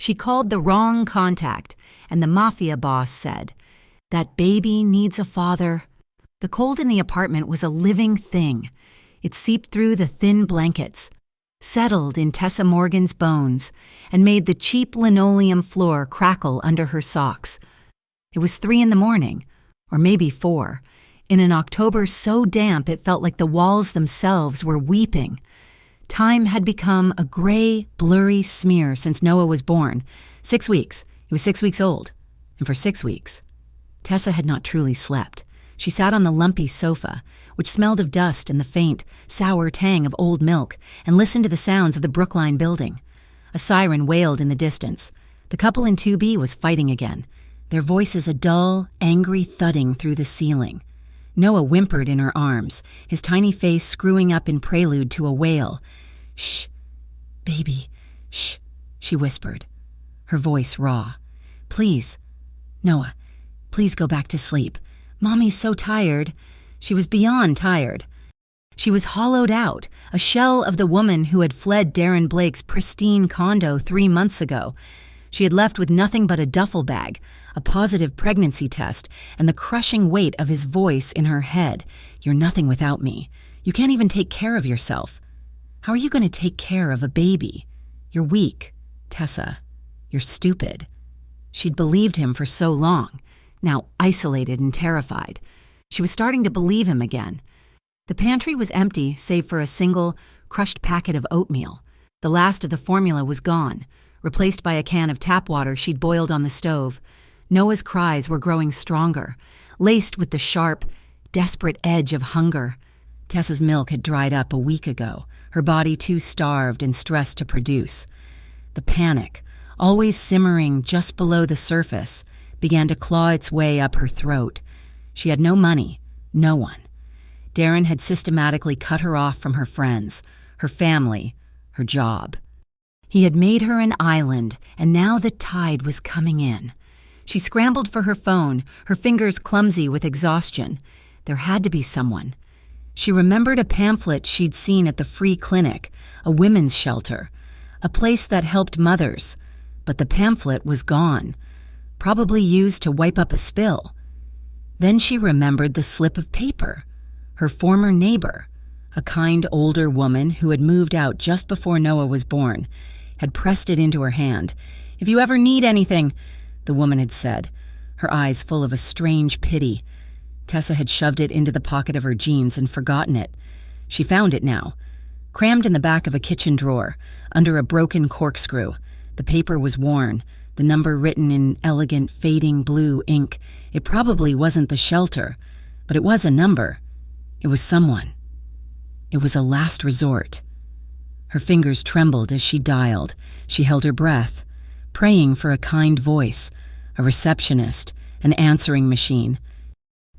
She called the wrong contact, and the mafia boss said, "That baby needs a father." The cold in the apartment was a living thing. It seeped through the thin blankets, settled in Tessa Morgan's bones, and made the cheap linoleum floor crackle under her socks. It was 3 a.m, or maybe 4, in an October so damp it felt like the walls themselves were weeping. Time had become a gray, blurry smear since Noah was born. 6 weeks. He was 6 weeks old. And for 6 weeks, Tessa had not truly slept. She sat on the lumpy sofa, which smelled of dust and the faint, sour tang of old milk, and listened to the sounds of the Brookline building. A siren wailed in the distance. The couple in 2B was fighting again, their voices a dull, angry thudding through the ceiling. Noah whimpered in her arms, his tiny face screwing up in prelude to a wail. "Shh, baby, shh," she whispered, her voice raw. "Please, Noah, please go back to sleep. Mommy's so tired." She was beyond tired. She was hollowed out, a shell of the woman who had fled Darren Blake's pristine condo 3 months ago. She had left with nothing but a duffel bag, a positive pregnancy test, and the crushing weight of his voice in her head. "You're nothing without me. You can't even take care of yourself. How are you going to take care of a baby? You're weak, Tessa. You're stupid." She'd believed him for so long, now isolated and terrified. She was starting to believe him again. The pantry was empty save for a single, crushed packet of oatmeal. The last of the formula was gone, replaced by a can of tap water she'd boiled on the stove. Noah's cries were growing stronger, laced with the sharp, desperate edge of hunger. Tessa's milk had dried up a week ago, her body too starved and stressed to produce. The panic, always simmering just below the surface, began to claw its way up her throat. She had no money, no one. Darren had systematically cut her off from her friends, her family, her job. He had made her an island, and now the tide was coming in. She scrambled for her phone, her fingers clumsy with exhaustion. There had to be someone. She remembered a pamphlet she'd seen at the free clinic, a women's shelter, a place that helped mothers, but the pamphlet was gone, probably used to wipe up a spill. Then she remembered the slip of paper. Her former neighbor, a kind older woman who had moved out just before Noah was born, had pressed it into her hand. "If you ever need anything," the woman had said, her eyes full of a strange pity. Tessa had shoved it into the pocket of her jeans and forgotten it. She found it now, crammed in the back of a kitchen drawer, under a broken corkscrew. The paper was worn, the number written in elegant, fading blue ink. It probably wasn't the shelter, but it was a number. It was someone. It was a last resort. Her fingers trembled as she dialed. She held her breath, praying for a kind voice, a receptionist, an answering machine.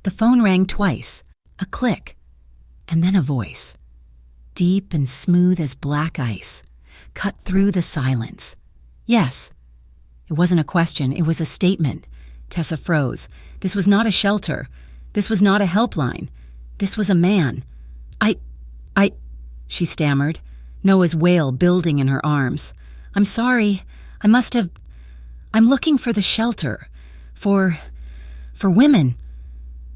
The phone rang twice, a click, and then a voice, deep and smooth as black ice, cut through the silence. "Yes." It wasn't a question, it was a statement. Tessa froze. This was not a shelter. This was not a helpline. This was a man. I, she stammered, Noah's wail building in her arms. "I'm sorry. I'm looking for the shelter. For women."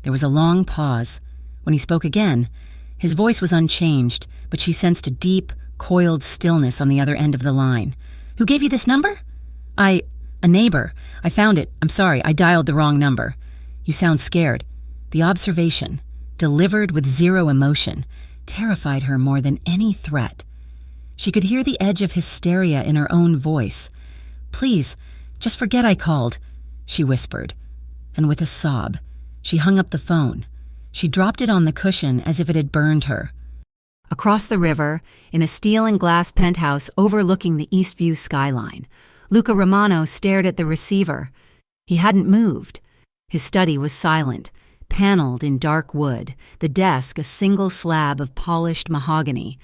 There was a long pause. When he spoke again, his voice was unchanged, but she sensed a deep, coiled stillness on the other end of the line. "Who gave you this number?" A neighbor. I found it. I'm sorry, I dialed the wrong number." "You sound scared." The observation, delivered with zero emotion, terrified her more than any threat. She could hear the edge of hysteria in her own voice. "Please, just forget I called," she whispered. And with a sob, she hung up the phone. She dropped it on the cushion as if it had burned her. Across the river, in a steel and glass penthouse overlooking the Eastview skyline, Luca Romano stared at the receiver. He hadn't moved. His study was silent, paneled in dark wood, the desk a single slab of polished mahogany.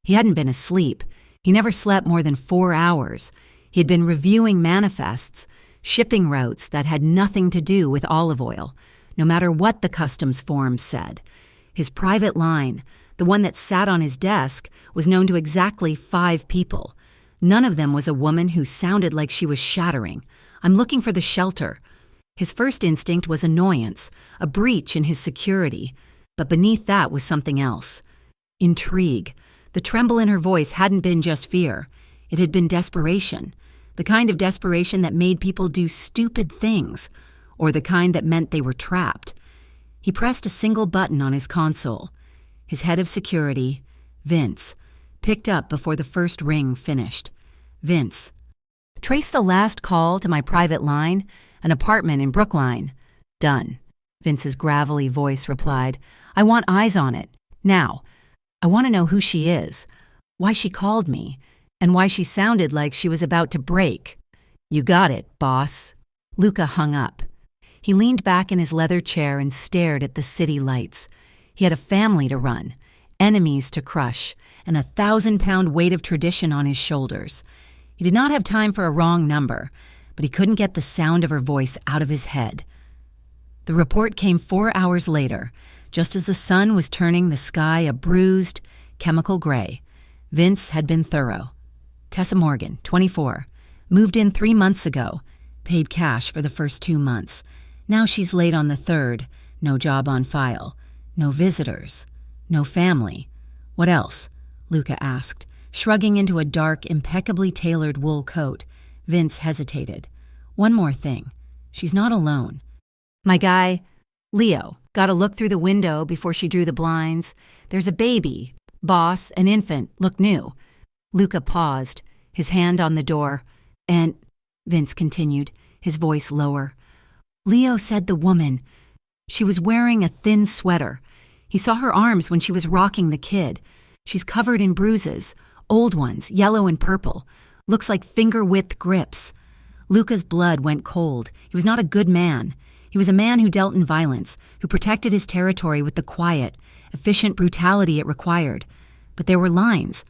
He hadn't been asleep. He never slept more than 4 hours. He had been reviewing manifests, shipping routes that had nothing to do with olive oil, no matter what the customs forms said. His private line, the one that sat on his desk, was known to exactly 5 people. None of them was a woman who sounded like she was shattering. I'm looking for the shelter. His first instinct was annoyance, a breach in his security. But beneath that was something else. Intrigue. The tremble in her voice hadn't been just fear. It had been desperation. The kind of desperation that made people do stupid things, or the kind that meant they were trapped. He pressed a single button on his console. His head of security, Vince, picked up before the first ring finished. Vince. Trace the last call to my private line, an apartment in Brookline. Done. Vince's gravelly voice replied. I want eyes on it. Now. I want to know who she is, why she called me, and why she sounded like she was about to break. You got it, boss. Luca hung up. He leaned back in his leather chair and stared at the city lights. He had a family to run, enemies to crush, and 1,000-pound weight of tradition on his shoulders. He did not have time for a wrong number, but he couldn't get the sound of her voice out of his head. The report came 4 hours later, just as the sun was turning the sky a bruised, chemical gray. Vince had been thorough. Tessa Morgan, 24, moved in 3 months ago, paid cash for the first 2 months. Now she's late on the third, no job on file, no visitors, no family. What else? Luca asked, shrugging into a dark, impeccably tailored wool coat. Vince hesitated. One more thing. She's not alone. My guy, Leo, got a look through the window before she drew the blinds. There's a baby. Boss, an infant, look new. Luca paused, his hand on the door. And, Vince continued, his voice lower. Leo said the woman. She was wearing a thin sweater. He saw her arms when she was rocking the kid. She's covered in bruises, old ones, yellow and purple. Looks like finger-width grips. Luca's blood went cold. He was not a good man. He was a man who dealt in violence, who protected his territory with the quiet, efficient brutality it required. But there were lines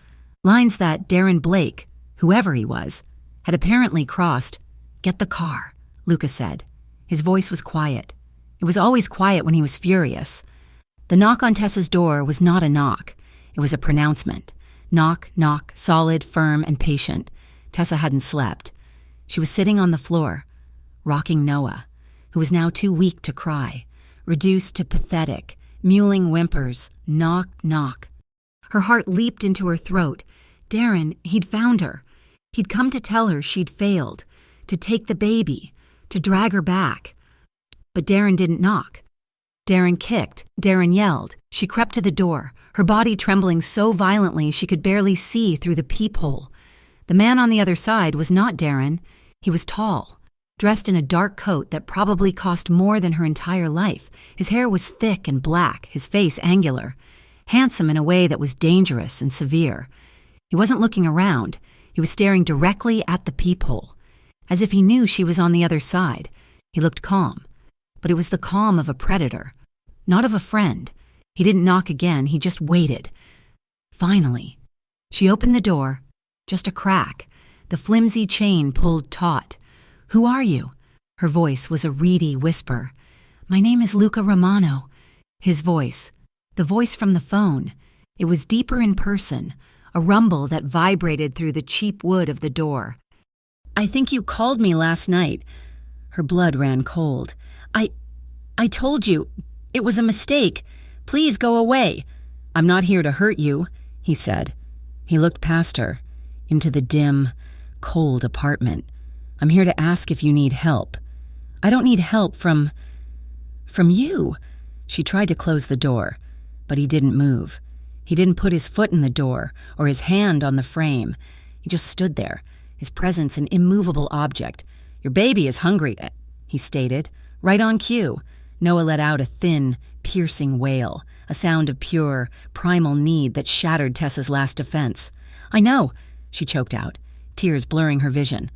that Darren Blake, whoever he was, had apparently crossed. Get the car, Luca said. His voice was quiet. It was always quiet when he was furious. The knock on Tessa's door was not a knock. It was a pronouncement. Knock, knock, solid, firm, and patient. Tessa hadn't slept. She was sitting on the floor, rocking Noah, who was now too weak to cry, reduced to pathetic, mewling whimpers. Knock, knock. Her heart leaped into her throat. Darren, he'd found her. He'd come to tell her she'd failed, to take the baby, to drag her back. But Darren didn't knock. Darren kicked. Darren yelled. She crept to the door, her body trembling so violently she could barely see through the peephole. The man on the other side was not Darren. He was tall, dressed in a dark coat that probably cost more than her entire life. His hair was thick and black, his face angular, handsome in a way that was dangerous and severe. He wasn't looking around. He was staring directly at the peephole, as if he knew she was on the other side. He looked calm, but it was the calm of a predator, not of a friend. He didn't knock again, he just waited. Finally, she opened the door, just a crack, the flimsy chain pulled taut. Who are you? Her voice was a reedy whisper. My name is Luca Romano. His voice, the voice from the phone. It was deeper in person, a rumble that vibrated through the cheap wood of the door. I think you called me last night. Her blood ran cold. I told you. It was a mistake. Please go away. I'm not here to hurt you, he said. He looked past her, into the dim, cold apartment. I'm here to ask if you need help. I don't need help from you. She tried to close the door, but he didn't move. He didn't put his foot in the door or his hand on the frame. He just stood there, his presence an immovable object. Your baby is hungry, he stated, right on cue. Noah let out a thin, piercing wail, a sound of pure, primal need that shattered Tessa's last defense. I know, she choked out, tears blurring her vision.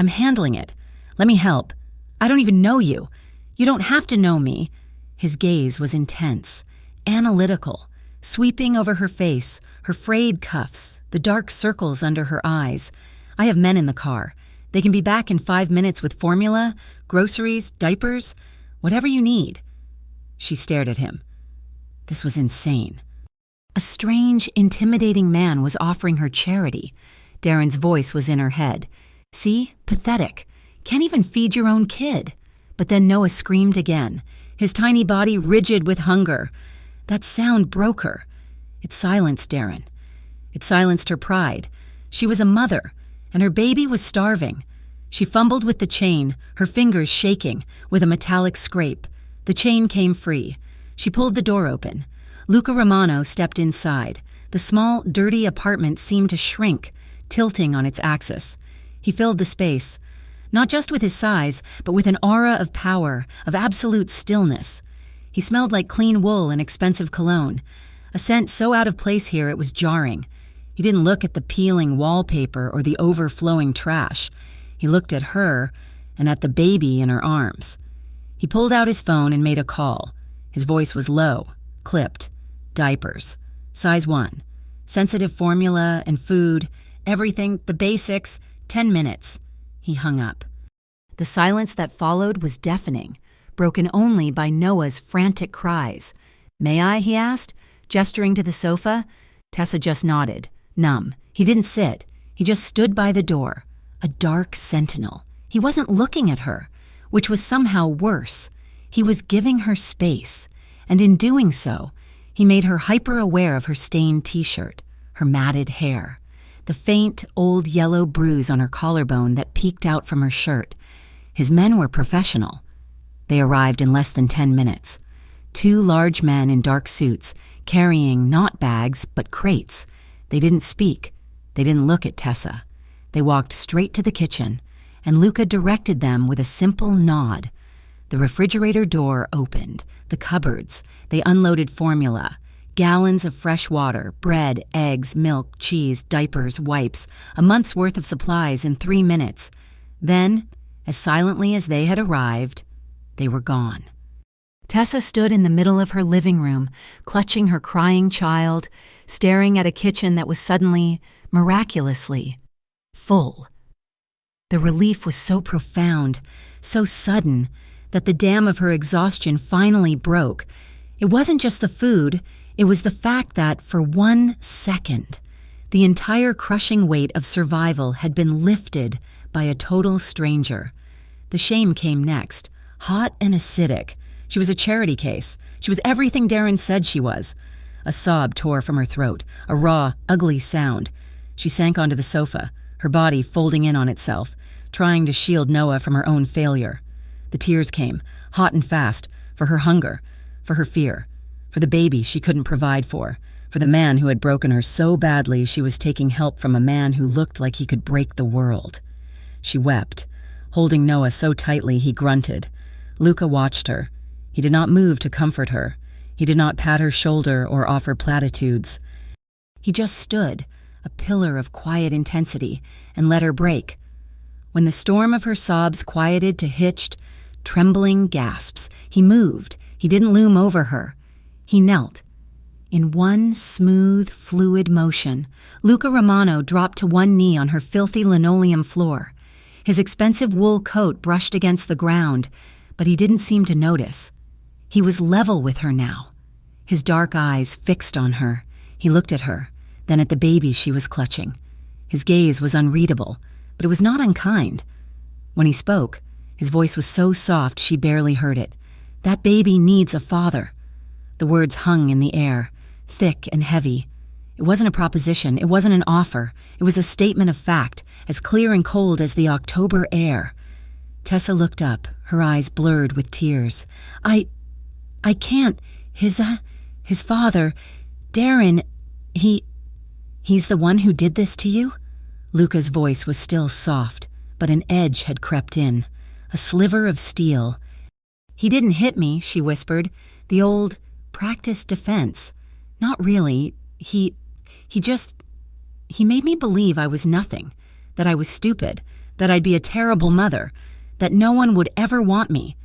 I'm handling it. Let me help. I don't even know you. You don't have to know me. His gaze was intense, analytical, sweeping over her face, her frayed cuffs, the dark circles under her eyes. I have men in the car. They can be back in 5 minutes with formula, groceries, diapers, whatever you need. She stared at him. This was insane. A strange, intimidating man was offering her charity. Darren's voice was in her head. See? Pathetic. Can't even feed your own kid. But then Noah screamed again, his tiny body rigid with hunger. That sound broke her. It silenced Darren. It silenced her pride. She was a mother, and her baby was starving. She fumbled with the chain, her fingers shaking, with a metallic scrape. The chain came free. She pulled the door open. Luca Romano stepped inside. The small, dirty apartment seemed to shrink, tilting on its axis. He filled the space, not just with his size, but with an aura of power, of absolute stillness. He smelled like clean wool and expensive cologne, a scent so out of place here it was jarring. He didn't look at the peeling wallpaper or the overflowing trash. He looked at her and at the baby in her arms. He pulled out his phone and made a call. His voice was low, clipped. Diapers. Size 1. Sensitive formula and food, everything, the basics, 10 minutes. He hung up. The silence that followed was deafening, broken only by Noah's frantic cries. "May I?" he asked, gesturing to the sofa. Tessa just nodded, numb. He didn't sit. He just stood by the door, a dark sentinel. He wasn't looking at her, which was somehow worse. He was giving her space, and in doing so, he made her hyper-aware of her stained t-shirt, her matted hair, the faint, old yellow bruise on her collarbone that peeked out from her shirt. His men were professional. They arrived in less than 10 minutes. 2 large men in dark suits, carrying not bags, but crates. They didn't speak. They didn't look at Tessa. They walked straight to the kitchen, and Luca directed them with a simple nod. The refrigerator door opened, the cupboards. They unloaded formula, gallons of fresh water, bread, eggs, milk, cheese, diapers, wipes, a month's worth of supplies in 3 minutes. Then, as silently as they had arrived, they were gone. Tessa stood in the middle of her living room, clutching her crying child, staring at a kitchen that was suddenly, miraculously, full. The relief was so profound, so sudden, that the dam of her exhaustion finally broke. It wasn't just the food, it was the fact that, for 1 second, the entire crushing weight of survival had been lifted by a total stranger. The shame came next, hot and acidic. She was a charity case. She was everything Darren said she was. A sob tore from her throat, a raw, ugly sound. She sank onto the sofa, her body folding in on itself, trying to shield Noah from her own failure. The tears came, hot and fast, for her hunger, for her fear, for the baby she couldn't provide for the man who had broken her so badly she was taking help from a man who looked like he could break the world. She wept, holding Noah so tightly he grunted. Luca watched her. He did not move to comfort her. He did not pat her shoulder or offer platitudes. He just stood, a pillar of quiet intensity, and let her break. When the storm of her sobs quieted to hitched, trembling gasps, he moved. He didn't loom over her. He knelt. In one smooth, fluid motion, Luca Romano dropped to one knee on her filthy linoleum floor. His expensive wool coat brushed against the ground, but he didn't seem to notice. He was level with her now, his dark eyes fixed on her. He looked at her, then at the baby she was clutching. His gaze was unreadable, but it was not unkind. When he spoke, his voice was so soft she barely heard it. "That baby needs a father." The words hung in the air, thick and heavy. It wasn't a proposition, it wasn't an offer. It was a statement of fact, as clear and cold as the October air. Tessa looked up, her eyes blurred with tears. I can't. His father, Darren, he's the one who did this to you?" Luca's voice was still soft, but an edge had crept in, a sliver of steel. "He didn't hit me," she whispered. "The old, practiced defense. Not really. He made me believe I was nothing, that I was stupid, that I'd be a terrible mother, that no one would ever want me."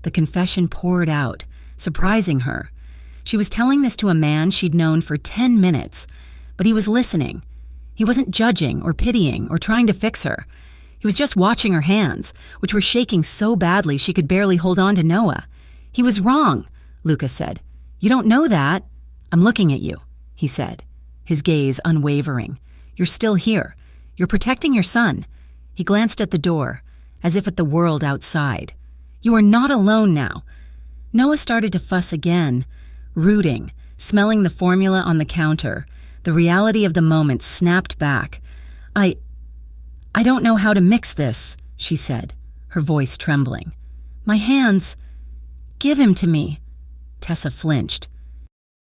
The confession poured out, surprising her. She was telling this to a man she'd known for 10 minutes, but he was listening. He wasn't judging or pitying or trying to fix her. He was just watching her hands, which were shaking so badly she could barely hold on to Noah. "He was wrong," Luca said. "You don't know that." "I'm looking at you," he said, his gaze unwavering. "You're still here. You're protecting your son." He glanced at the door, as if at the world outside. "You are not alone now." Noah started to fuss again, rooting, smelling the formula on the counter. The reality of the moment snapped back. I don't know how to mix this," she said, her voice trembling. "My hands. Give him to me." Tessa flinched.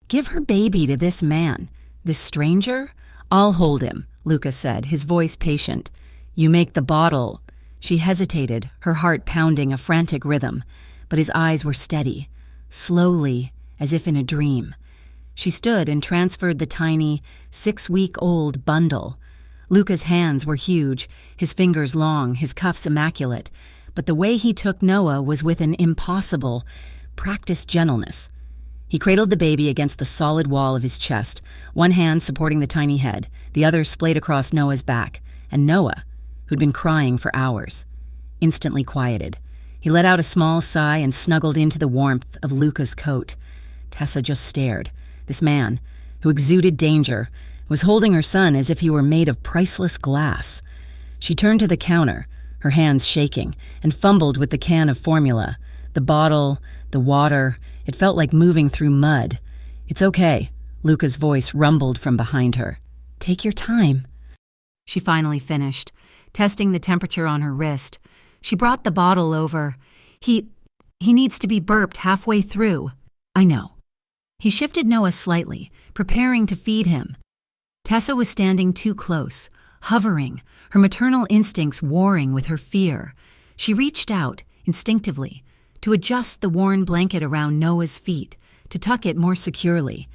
"Give her baby to this man, this stranger?" "I'll hold him," Luca said, his voice patient. "You make the bottle." She hesitated, her heart pounding a frantic rhythm, but his eyes were steady, slowly, as if in a dream. She stood and transferred the tiny, 6-week-old bundle. Luca's hands were huge, his fingers long, his cuffs immaculate, but the way he took Noah was with an impossible, practiced gentleness. He cradled the baby against the solid wall of his chest, one hand supporting the tiny head, the other splayed across Noah's back, and Noah, who'd been crying for hours, instantly quieted. He let out a small sigh and snuggled into the warmth of Luca's coat. Tessa just stared. This man, who exuded danger, was holding her son as if he were made of priceless glass. She turned to the counter, her hands shaking, and fumbled with the can of formula. The bottle, the water, it felt like moving through mud. "It's okay," Luca's voice rumbled from behind her. "Take your time." She finally finished, testing the temperature on her wrist. She brought the bottle over. He needs to be burped halfway through." "I know." He shifted Noah slightly, preparing to feed him. Tessa was standing too close, hovering, her maternal instincts warring with her fear. She reached out, instinctively, to adjust the worn blanket around Noah's feet, to tuck it more securely.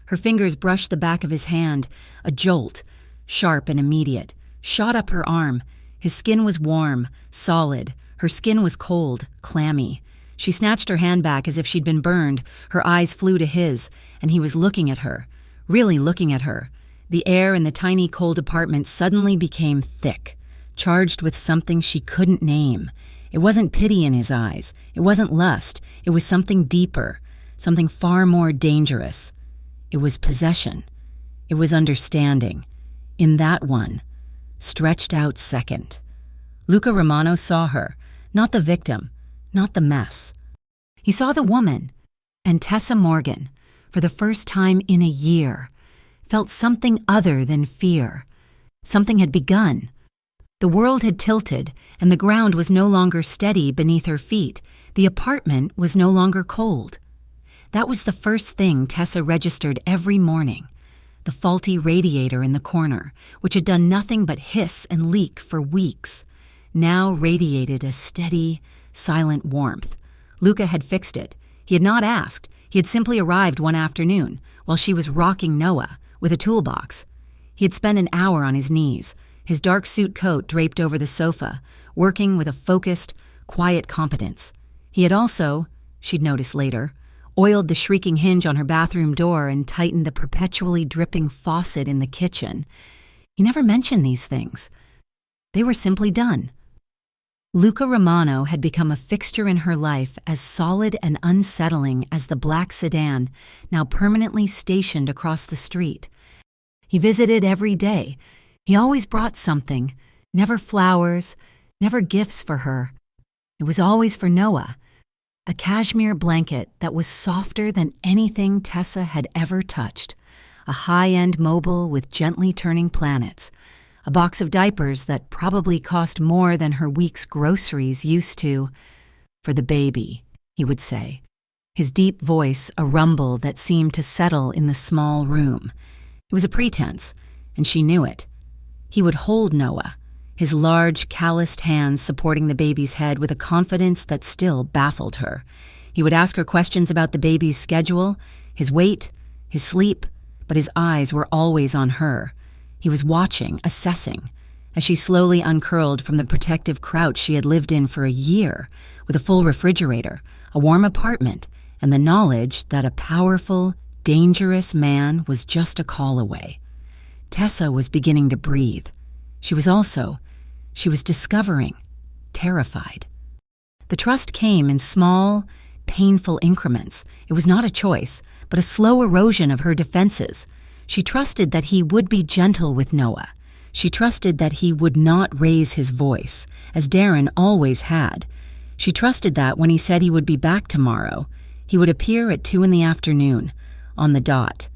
Her fingers brushed the back of his hand. A jolt, sharp and immediate, shot up her arm. His skin was warm, solid. Her skin was cold, clammy. She snatched her hand back as if she'd been burned. Her eyes flew to his, and he was looking at her, really looking at her. The air in the tiny cold apartment suddenly became thick, charged with something she couldn't name. It wasn't pity in his eyes. It wasn't lust. It was something deeper, something far more dangerous. It was possession. It was understanding. In that one, stretched out second. Luca Romano saw her, not the victim, not the mess. He saw the woman, and Tessa Morgan, for the first time in a year, felt something other than fear. Something had begun. The world had tilted, and the ground was no longer steady beneath her feet. The apartment was no longer cold. That was the first thing Tessa registered every morning. The faulty radiator in the corner, which had done nothing but hiss and leak for weeks, now radiated a steady, silent warmth. Luca had fixed it. He had not asked. He had simply arrived one afternoon, while she was rocking Noah, with a toolbox. He had spent an hour on his knees, his dark suit coat draped over the sofa, working with a focused, quiet competence. He had also, she'd noticed later, oiled the shrieking hinge on her bathroom door and tightened the perpetually dripping faucet in the kitchen. He never mentioned these things. They were simply done. Luca Romano had become a fixture in her life as solid and unsettling as the black sedan now permanently stationed across the street. He visited every day. He always brought something, never flowers, never gifts for her. It was always for Noah, a cashmere blanket that was softer than anything Tessa had ever touched, a high-end mobile with gently turning planets, a box of diapers that probably cost more than her week's groceries used to. "For the baby," he would say, his deep voice a rumble that seemed to settle in the small room. It was a pretense, and she knew it. He would hold Noah, his large, calloused hands supporting the baby's head with a confidence that still baffled her. He would ask her questions about the baby's schedule, his weight, his sleep, but his eyes were always on her. He was watching, assessing, as she slowly uncurled from the protective crouch she had lived in for a year, with a full refrigerator, a warm apartment, and the knowledge that a powerful, dangerous man was just a call away. Tessa was beginning to breathe. She was discovering, terrified. The trust came in small, painful increments. It was not a choice, but a slow erosion of her defenses. She trusted that he would be gentle with Noah. She trusted that he would not raise his voice, as Darren always had. She trusted that when he said he would be back tomorrow, he would appear at 2 p.m, on the dot.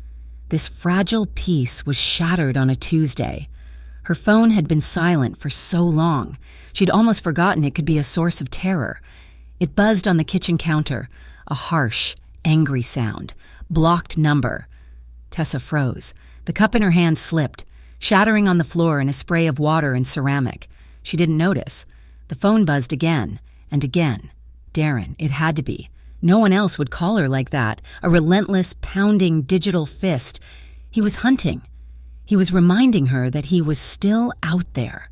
This fragile peace was shattered on a Tuesday. Her phone had been silent for so long, she'd almost forgotten it could be a source of terror. It buzzed on the kitchen counter, a harsh, angry sound. Blocked number. Tessa froze. The cup in her hand slipped, shattering on the floor in a spray of water and ceramic. She didn't notice. The phone buzzed again and again. Darren, it had to be. No one else would call her like that, a relentless, pounding digital fist. He was hunting. He was reminding her that he was still out there.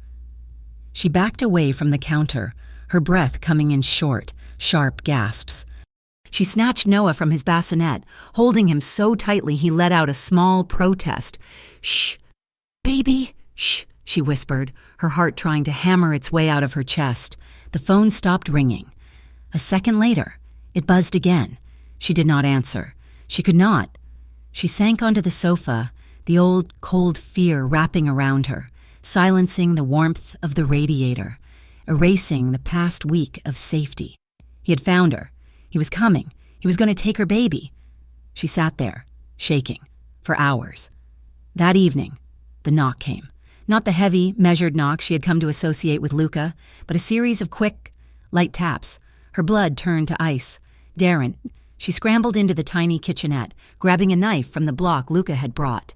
She backed away from the counter, her breath coming in short, sharp gasps. She snatched Noah from his bassinet, holding him so tightly he let out a small protest. "Shh, baby, shh," she whispered, her heart trying to hammer its way out of her chest. The phone stopped ringing. A second later, it buzzed again. She did not answer. She could not. She sank onto the sofa, the old, cold fear wrapping around her, silencing the warmth of the radiator, erasing the past week of safety. He had found her. He was coming. He was going to take her baby. She sat there, shaking, for hours. That evening, the knock came. Not the heavy, measured knock she had come to associate with Luca, but a series of quick, light taps. Her blood turned to ice. Darren. She scrambled into the tiny kitchenette, grabbing a knife from the block Luca had brought.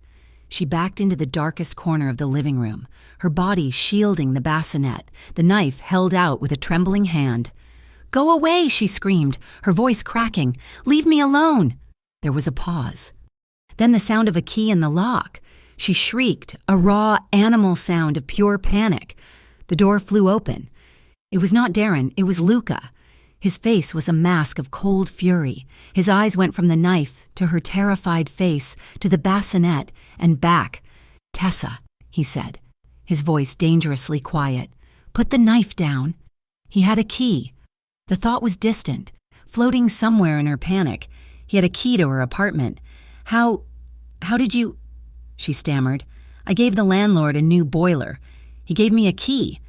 She backed into the darkest corner of the living room, her body shielding the bassinet, the knife held out with a trembling hand. "Go away," she screamed, her voice cracking. "Leave me alone." There was a pause. Then the sound of a key in the lock. She shrieked, a raw, animal sound of pure panic. The door flew open. It was not Darren, it was Luca. His face was a mask of cold fury. His eyes went from the knife to her terrified face, to the bassinet, and back. "Tessa," he said, his voice dangerously quiet. "Put the knife down." He had a key. The thought was distant, floating somewhere in her panic. He had a key to her apartment. How did you—" she stammered. "I gave the landlord a new boiler. He gave me a key,"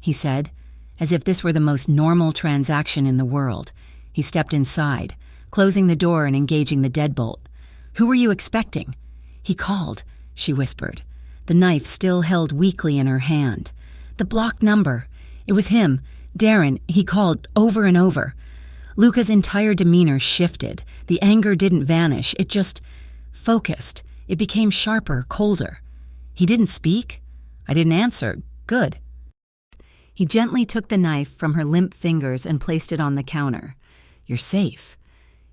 he said, as if this were the most normal transaction in the world. He stepped inside, closing the door and engaging the deadbolt. "Who were you expecting?" "He called," she whispered, the knife still held weakly in her hand. "The blocked number. It was him. Darren, he called over and over." Luca's entire demeanor shifted. The anger didn't vanish. It just focused. It became sharper, colder. "He didn't speak?" "I didn't answer." "Good." He gently took the knife from her limp fingers and placed it on the counter. "You're safe.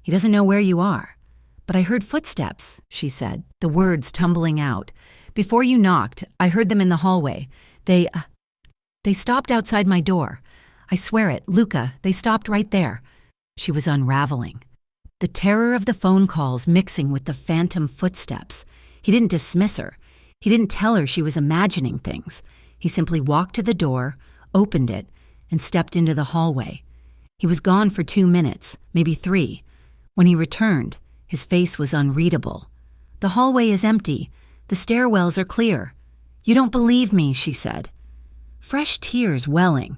He doesn't know where you are." "But I heard footsteps," she said, the words tumbling out. "Before you knocked, I heard them in the hallway. They stopped outside my door. I swear it, Luca, they stopped right there." She was unraveling. The terror of the phone calls mixing with the phantom footsteps. He didn't dismiss her. He didn't tell her she was imagining things. He simply walked to the door, opened it, and stepped into the hallway. He was gone for 2 minutes, maybe 3. When he returned, his face was unreadable. "The hallway is empty. The stairwells are clear." "You don't believe me," she said. Fresh tears welling.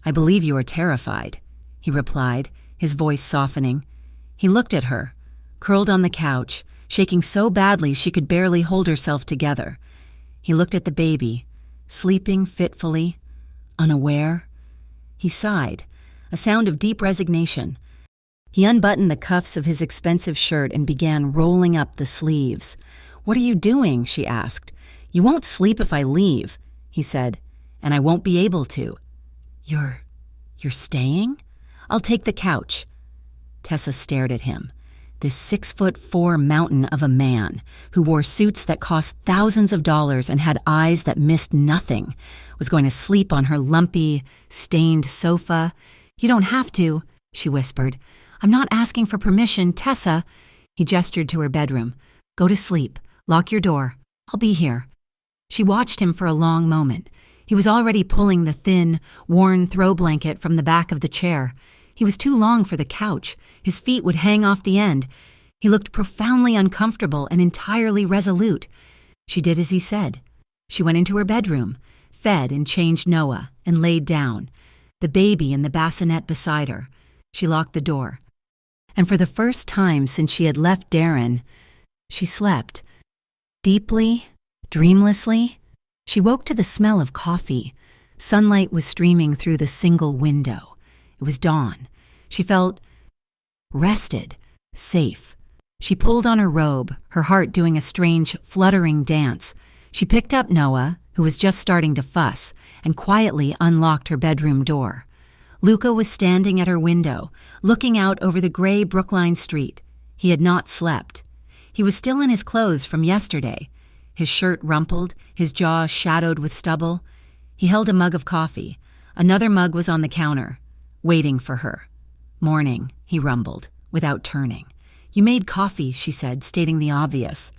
"I believe you are terrified," he replied, his voice softening. He looked at her, curled on the couch, shaking so badly she could barely hold herself together. He looked at the baby, sleeping fitfully, unaware. He sighed, a sound of deep resignation. He unbuttoned the cuffs of his expensive shirt and began rolling up the sleeves. "What are you doing?" she asked. "You won't sleep if I leave," he said, "and I won't be able to." You're staying?" "I'll take the couch." Tessa stared at him. This 6'4" mountain of a man who wore suits that cost thousands of dollars and had eyes that missed nothing was going to sleep on her lumpy, stained sofa. "You don't have to," she whispered. "I'm not asking for permission, Tessa." He gestured to her bedroom. "Go to sleep. Lock your door. I'll be here." She watched him for a long moment. He was already pulling the thin, worn throw blanket from the back of the chair. He was too long for the couch. His feet would hang off the end. He looked profoundly uncomfortable and entirely resolute. She did as he said. She went into her bedroom, fed and changed Noah, and laid down, the baby in the bassinet beside her. She locked the door. And for the first time since she had left Darren, she slept. Deeply, dreamlessly, she woke to the smell of coffee. Sunlight was streaming through the single window. It was dawn. She felt rested, safe. She pulled on her robe, her heart doing a strange, fluttering dance. She picked up Noah, who was just starting to fuss, and quietly unlocked her bedroom door. Luca was standing at her window, looking out over the gray Brookline street. He had not slept. He was still in his clothes from yesterday, his shirt rumpled, his jaw shadowed with stubble. He held a mug of coffee. Another mug was on the counter, waiting for her. "Morning," he rumbled, without turning. "You made coffee," she said, stating the obvious.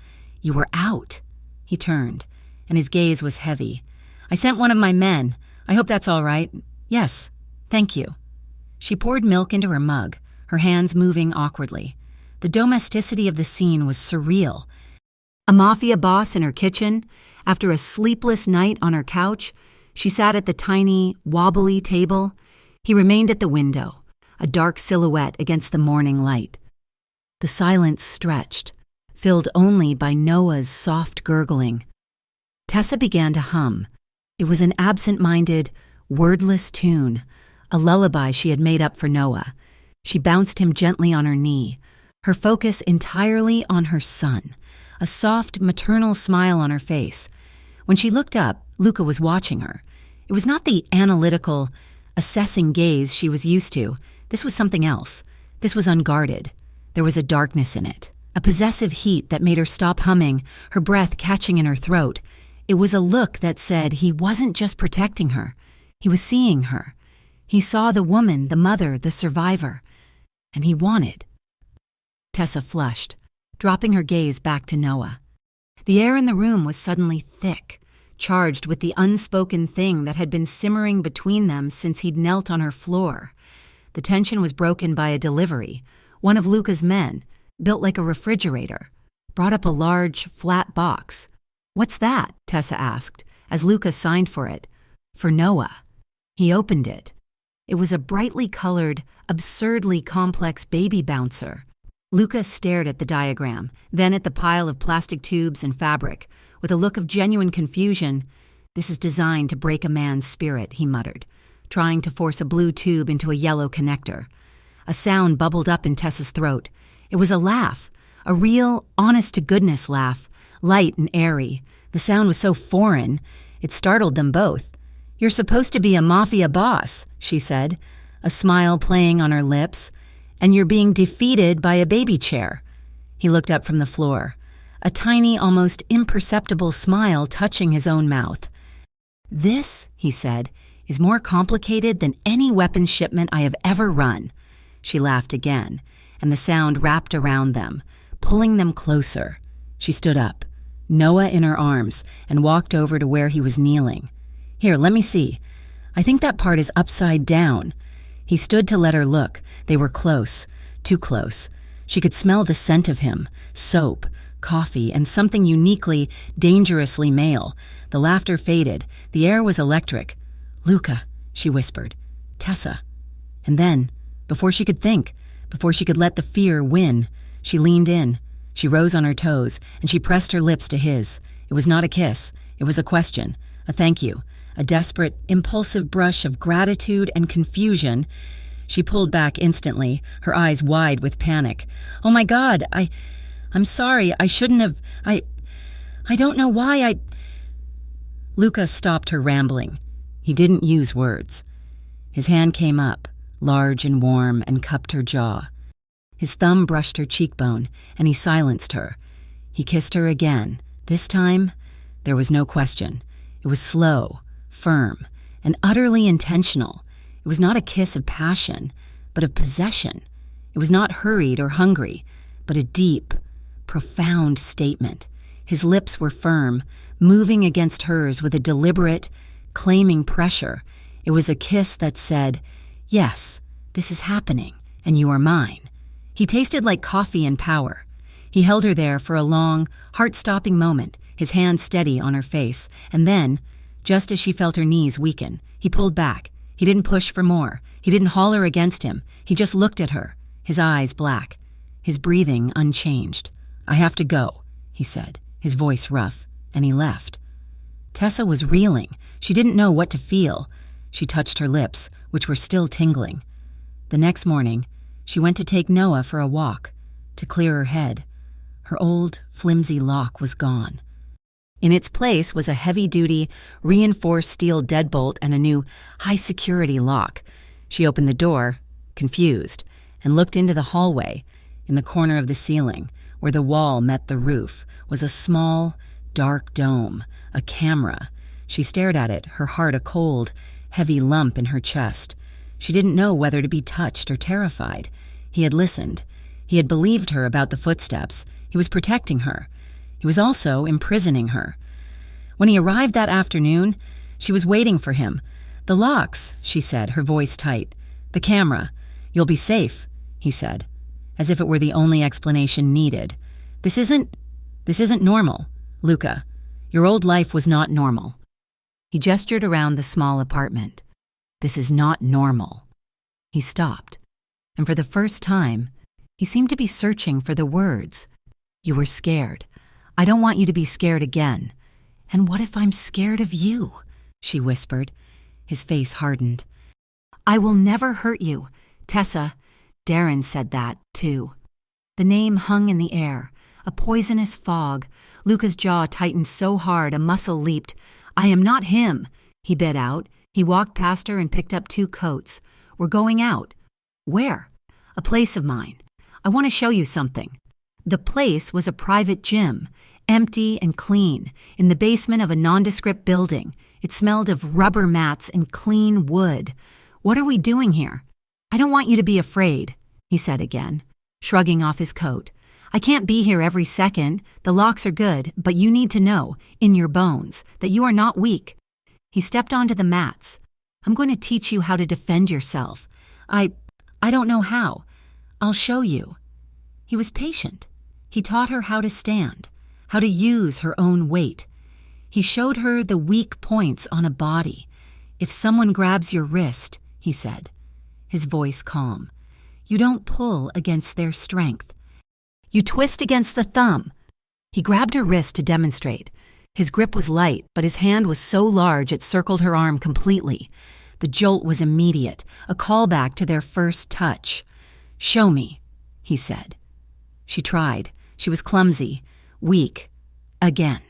"You were out." He turned, and his gaze was heavy. "I sent one of my men. I hope that's all right." "Yes, thank you." She poured milk into her mug, her hands moving awkwardly. The domesticity of the scene was surreal. A mafia boss in her kitchen, after a sleepless night on her couch, she sat at the tiny, wobbly table. He remained at the window, a dark silhouette against the morning light. The silence stretched, filled only by Noah's soft gurgling. Tessa began to hum. It was an absent-minded, wordless tune, a lullaby she had made up for Noah. She bounced him gently on her knee, her focus entirely on her son, a soft, maternal smile on her face. When she looked up, Luca was watching her. It was not the analytical, assessing gaze she was used to. This was something else. This was unguarded. There was a darkness in it, a possessive heat that made her stop humming, her breath catching in her throat. It was a look that said he wasn't just protecting her. He was seeing her. He saw the woman, the mother, the survivor. And he wanted. Tessa flushed, dropping her gaze back to Noah. The air in the room was suddenly thick, charged with the unspoken thing that had been simmering between them since he'd knelt on her floor. The tension was broken by a delivery. One of Luca's men, built like a refrigerator, brought up a large, flat box. "What's that?" Tessa asked, as Luca signed for it. "For Noah." He opened it. It was a brightly colored, absurdly complex baby bouncer. Luca stared at the diagram, then at the pile of plastic tubes and fabric, with a look of genuine confusion. "This is designed to break a man's spirit," he muttered, trying to force a blue tube into a yellow connector. A sound bubbled up in Tessa's throat. It was a laugh, a real, honest-to-goodness laugh, light and airy. The sound was so foreign, it startled them both. "You're supposed to be a mafia boss," she said, a smile playing on her lips, "and you're being defeated by a baby chair." He looked up from the floor, a tiny, almost imperceptible smile touching his own mouth. "This," he said, "is more complicated than any weapons shipment I have ever run." She laughed again, and the sound wrapped around them, pulling them closer. She stood up, Noah in her arms, and walked over to where he was kneeling. "Here, let me see. I think that part is upside down." He stood to let her look. They were close, too close. She could smell the scent of him, soap, coffee, and something uniquely, dangerously male. The laughter faded. The air was electric. "Luca," she whispered. "Tessa." And then, before she could think, before she could let the fear win, she leaned in. She rose on her toes, and she pressed her lips to his. It was not a kiss. It was a question, a thank you, a desperate, impulsive brush of gratitude and confusion. She pulled back instantly, her eyes wide with panic. "Oh my God, I'm sorry, I shouldn't have, I don't know why I—" Luca stopped her rambling. He didn't use words. His hand came up, large and warm, and cupped her jaw. His thumb brushed her cheekbone, and he silenced her. He kissed her again. This time, there was no question. It was slow, firm, and utterly intentional. It was not a kiss of passion, but of possession. It was not hurried or hungry, but a deep, profound statement. His lips were firm, moving against hers with a deliberate, claiming pressure. It was a kiss that said, "Yes, this is happening, and you are mine." He tasted like coffee and power. He held her there for a long, heart-stopping moment, his hand steady on her face, and then, just as she felt her knees weaken, he pulled back. He didn't push for more. He didn't holler against him. He just looked at her, his eyes black, his breathing unchanged. "I have to go," he said, his voice rough, and he left. Tessa was reeling. She didn't know what to feel. She touched her lips, which were still tingling. The next morning, she went to take Noah for a walk, to clear her head. Her old, flimsy lock was gone. In its place was a heavy-duty, reinforced steel deadbolt and a new, high-security lock. She opened the door, confused, and looked into the hallway. In the corner of the ceiling, where the wall met the roof, was a small, dark dome, a camera. She stared at it, her heart a cold, heavy lump in her chest. She didn't know whether to be touched or terrified. He had listened. He had believed her about the footsteps. He was protecting her. He was also imprisoning her. When he arrived that afternoon, she was waiting for him. "The locks," she said, her voice tight. "The camera. You'll be safe," he said, as if it were the only explanation needed. This isn't normal, Luca. Your old life was not normal." He gestured around the small apartment. "This is not normal." He stopped, and for the first time, he seemed to be searching for the words. "You were scared. I don't want you to be scared again." "And what if I'm scared of you?" she whispered. His face hardened. "I will never hurt you, Tessa." Darren said that, too. The name hung in the air, a poisonous fog. Luca's jaw tightened so hard a muscle leaped. "I am not him," he bit out. He walked past her and picked up 2 coats. "We're going out." "Where?" "A place of mine. I want to show you something." The place was a private gym, empty and clean, in the basement of a nondescript building. It smelled of rubber mats and clean wood. "What are we doing here?" "I don't want you to be afraid," he said again, shrugging off his coat. "I can't be here every second. The locks are good, but you need to know, in your bones, that you are not weak." He stepped onto the mats. "I'm going to teach you how to defend yourself. I don't know how. I'll show you." He was patient. He taught her how to stand, how to use her own weight. He showed her the weak points on a body. "If someone grabs your wrist," he said, his voice calm, "you don't pull against their strength. You twist against the thumb." He grabbed her wrist to demonstrate. His grip was light, but his hand was so large it circled her arm completely. The jolt was immediate, a callback to their first touch. "Show me," he said. She tried. She was clumsy, weak, again.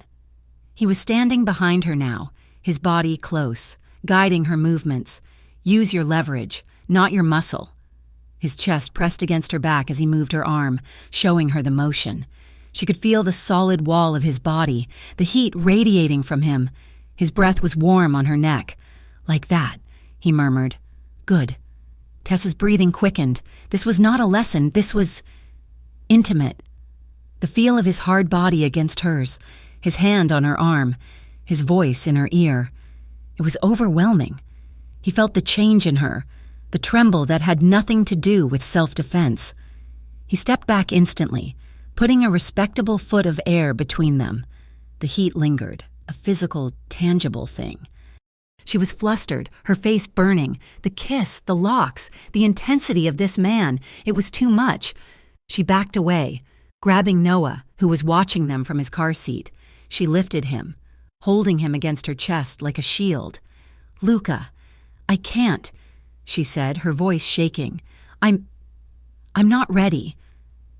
He was standing behind her now, his body close, guiding her movements. "Use your leverage, not your muscle." His chest pressed against her back as he moved her arm, showing her the motion. She could feel the solid wall of his body, the heat radiating from him. His breath was warm on her neck. "Like that," he murmured. "Good." Tessa's breathing quickened. This was not a lesson. This was intimate. The feel of his hard body against hers, his hand on her arm, his voice in her ear. It was overwhelming. He felt the change in her, the tremble that had nothing to do with self-defense. He stepped back instantly, putting a respectable foot of air between them. The heat lingered, a physical, tangible thing. She was flustered, her face burning. The kiss, the locks, the intensity of this man. It was too much. She backed away, grabbing Noah, who was watching them from his car seat. She lifted him, holding him against her chest like a shield. "Luca, I can't," she said, her voice shaking. I'm not ready."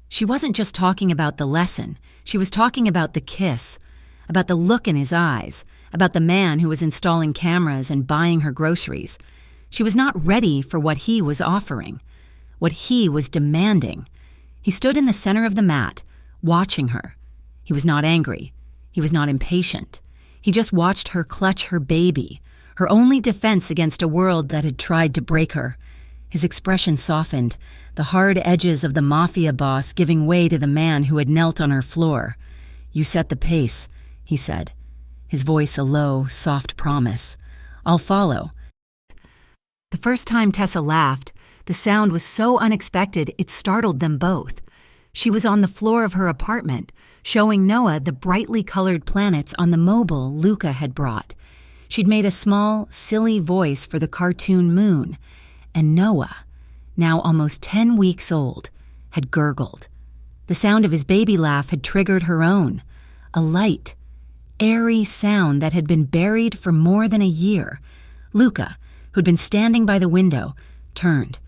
She wasn't just talking about the lesson. She was talking about the kiss, about the look in his eyes, about the man who was installing cameras and buying her groceries. She was not ready for what he was offering, what he was demanding. He stood in the center of the mat, watching her. He was not angry. He was not impatient. He just watched her clutch her baby, her only defense against a world that had tried to break her. His expression softened, the hard edges of the mafia boss giving way to the man who had knelt on her floor. "You set the pace," he said, his voice a low, soft promise. "I'll follow." The first time Tessa laughed, the sound was so unexpected it startled them both. She was on the floor of her apartment, showing Noah the brightly colored planets on the mobile Luca had brought. She'd made a small, silly voice for the cartoon moon, and Noah, now almost 10 weeks old, had gurgled. The sound of his baby laugh had triggered her own, a light, airy sound that had been buried for more than a year. Luca, who'd been standing by the window, turned.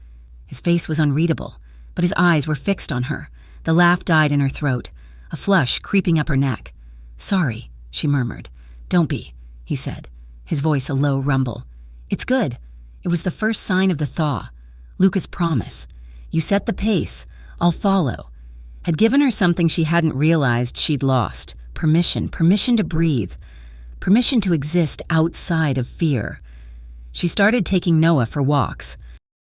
His face was unreadable, but his eyes were fixed on her. The laugh died in her throat, a flush creeping up her neck. "Sorry," she murmured. "Don't be," he said, his voice a low rumble. "It's good." It was the first sign of the thaw. Luca's promise. "You set the pace. I'll follow." Had given her something she hadn't realized she'd lost. Permission to breathe. Permission to exist outside of fear. She started taking Noah for walks.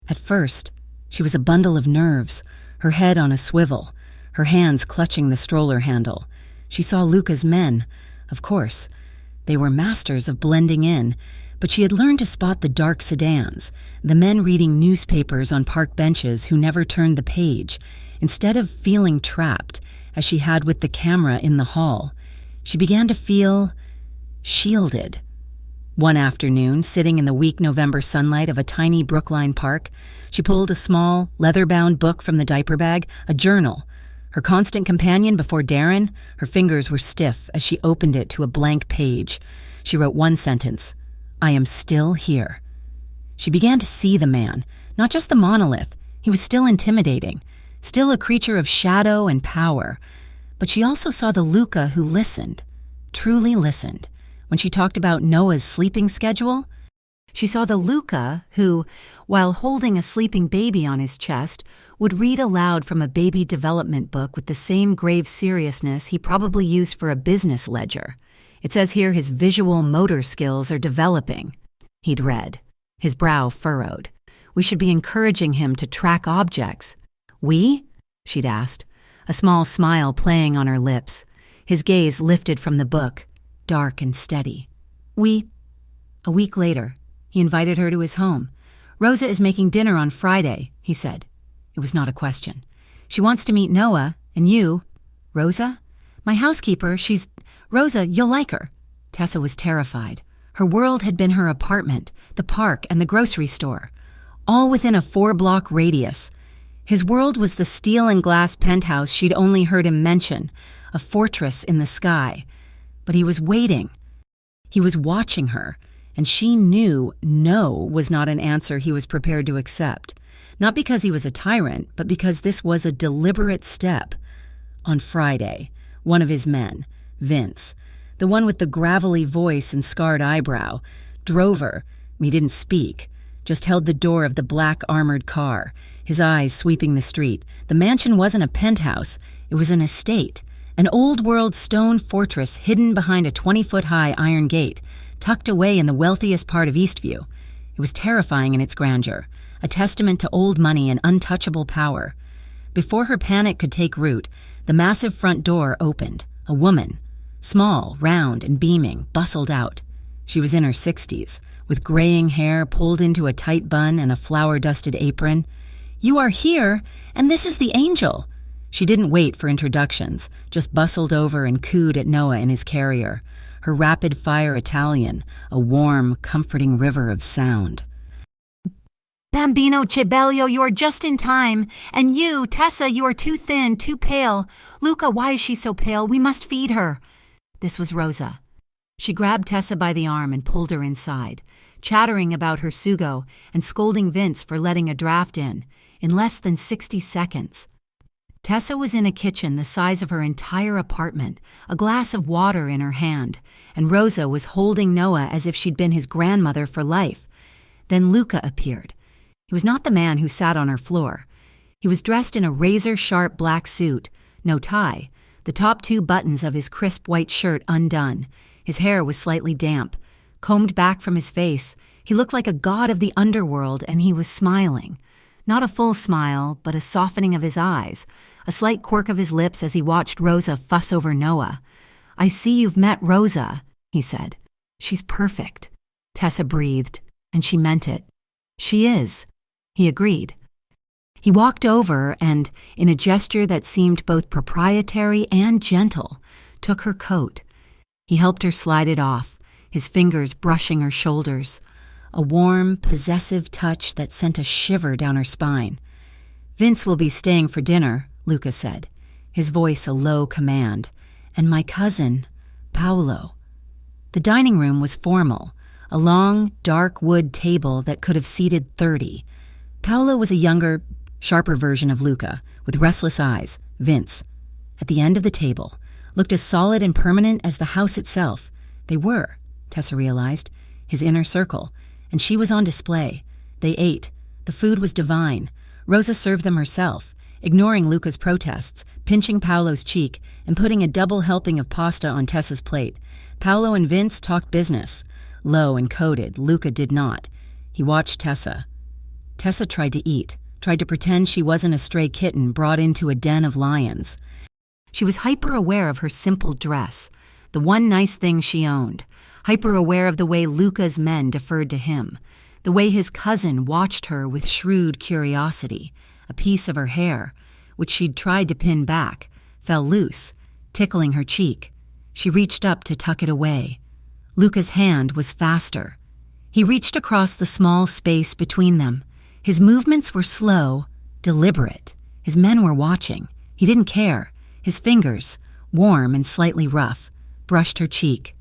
At first, she was a bundle of nerves, her head on a swivel, her hands clutching the stroller handle. She saw Luca's men. Of course, they were masters of blending in, but she had learned to spot the dark sedans, the men reading newspapers on park benches who never turned the page. Instead of feeling trapped, as she had with the camera in the hall, she began to feel shielded. One afternoon, sitting in the weak November sunlight of a tiny Brookline park, she pulled a small, leather-bound book from the diaper bag, a journal. Her constant companion before Darren, her fingers were stiff as she opened it to a blank page. She wrote one sentence: "I am still here." She began to see the man, not just the monolith. He was still intimidating, still a creature of shadow and power. But she also saw the Luca who listened, truly listened. When she talked about Noah's sleeping schedule, she saw the Luca who, while holding a sleeping baby on his chest, would read aloud from a baby development book with the same grave seriousness he probably used for a business ledger. It says here his visual motor skills are developing. He'd read, his brow furrowed. We should be encouraging him to track objects. "We?" she'd asked, a small smile playing on her lips. His gaze lifted from the book, dark and steady. "We?" A week later, he invited her to his home. "Rosa is making dinner on Friday," he said. It was not a question. "She wants to meet Noah, and you." "Rosa? My housekeeper, she's... Rosa, you'll like her." Tessa was terrified. Her world had been her apartment, the park, and the grocery store, all within a 4-block radius. His world was the steel and glass penthouse she'd only heard him mention, a fortress in the sky. But he was waiting. He was watching her, and she knew no was not an answer he was prepared to accept. Not because he was a tyrant, but because this was a deliberate step. On Friday, one of his men, Vince, the one with the gravelly voice and scarred eyebrow, drove her. He didn't speak, just held the door of the black armored car, his eyes sweeping the street. The mansion wasn't a penthouse, it was an estate, an old-world stone fortress hidden behind a 20-foot-high iron gate, tucked away in the wealthiest part of Eastview. It was terrifying in its grandeur, a testament to old money and untouchable power. Before her panic could take root, the massive front door opened. A woman, small, round, and beaming, bustled out. She was in her 60s, with graying hair pulled into a tight bun and a flour-dusted apron. "You are here, and this is the angel." She didn't wait for introductions, just bustled over and cooed at Noah in his carrier, her rapid-fire Italian, a warm, comforting river of sound. "Bambino Cebello, you are just in time. And you, Tessa, you are too thin, too pale. Luca, why is she so pale? We must feed her." This was Rosa. She grabbed Tessa by the arm and pulled her inside, chattering about her sugo and scolding Vince for letting a draft in less than 60 seconds. Tessa was in a kitchen the size of her entire apartment, a glass of water in her hand, and Rosa was holding Noah as if she'd been his grandmother for life. Then Luca appeared. He was not the man who sat on her floor. He was dressed in a razor-sharp black suit, no tie, the top 2 buttons of his crisp white shirt undone. His hair was slightly damp. Combed back from his face, he looked like a god of the underworld, and he was smiling. Not a full smile, but a softening of his eyes, a slight quirk of his lips as he watched Rosa fuss over Noah. "I see you've met Rosa," he said. "She's perfect." Tessa breathed, and she meant it. "She is," he agreed. He walked over and, in a gesture that seemed both proprietary and gentle, took her coat. He helped her slide it off, his fingers brushing her shoulders, a warm, possessive touch that sent a shiver down her spine. "Vince will be staying for dinner," Luca said, his voice a low command, "and my cousin, Paolo." The dining room was formal, a long, dark wood table that could have seated 30. Paolo was a younger, sharper version of Luca, with restless eyes. Vince, at the end of the table, looked as solid and permanent as the house itself. They were, Tessa realized, his inner circle, and she was on display. They ate. The food was divine. Rosa served them herself, ignoring Luca's protests, pinching Paolo's cheek, and putting a double helping of pasta on Tessa's plate. Paolo and Vince talked business. Low and coded, Luca did not. He watched Tessa. Tessa tried to eat, tried to pretend she wasn't a stray kitten brought into a den of lions. She was hyper-aware of her simple dress, the one nice thing she owned, hyper-aware of the way Luca's men deferred to him, the way his cousin watched her with shrewd curiosity. A piece of her hair, which she'd tried to pin back, fell loose, tickling her cheek. She reached up to tuck it away. Luca's hand was faster. He reached across the small space between them. His movements were slow, deliberate. His men were watching. He didn't care. His fingers, warm and slightly rough, brushed her cheek.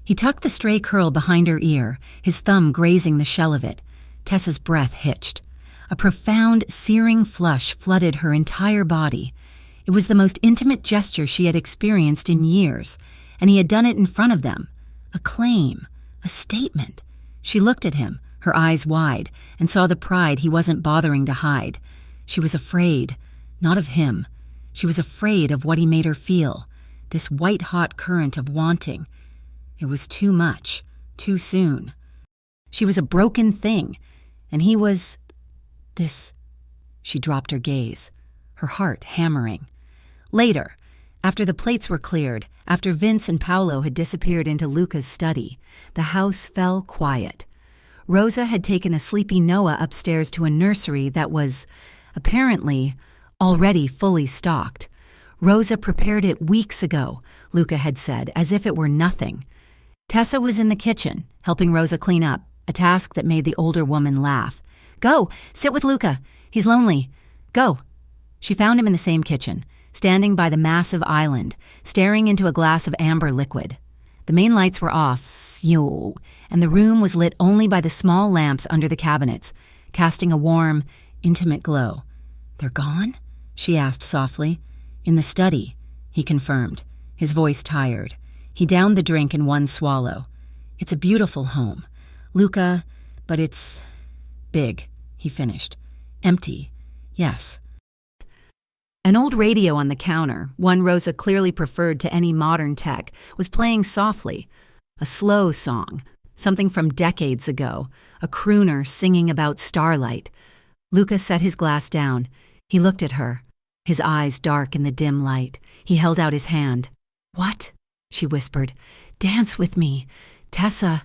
He tucked the stray curl behind her ear, his thumb grazing the shell of it. Tessa's breath hitched. A profound, searing flush flooded her entire body. It was the most intimate gesture she had experienced in years, and he had done it in front of them. A claim, a statement. She looked at him, her eyes wide, and saw the pride he wasn't bothering to hide. She was afraid, not of him. She was afraid of what he made her feel, this white-hot current of wanting. It was too much, too soon. She was a broken thing, and he was... this. She dropped her gaze, her heart hammering. Later, after the plates were cleared, after Vince and Paolo had disappeared into Luca's study, the house fell quiet. Rosa had taken a sleepy Noah upstairs to a nursery that was, apparently, already fully stocked. Rosa prepared it weeks ago, Luca had said, as if it were nothing. Tessa was in the kitchen, helping Rosa clean up, a task that made the older woman laugh. "Go, sit with Luca. He's lonely. Go." She found him in the same kitchen, standing by the massive island, staring into a glass of amber liquid. The main lights were off, and the room was lit only by the small lamps under the cabinets, casting a warm, intimate glow. "They're gone?" she asked softly. "In the study," he confirmed, his voice tired. He downed the drink in one swallow. "It's a beautiful home, Luca, but it's big," he finished. "Empty, yes." An old radio on the counter, one Rosa clearly preferred to any modern tech, was playing softly. A slow song, something from decades ago, a crooner singing about starlight. Luca set his glass down. He looked at her, his eyes dark in the dim light. He held out his hand. "What?" she whispered. "Dance with me. Tessa,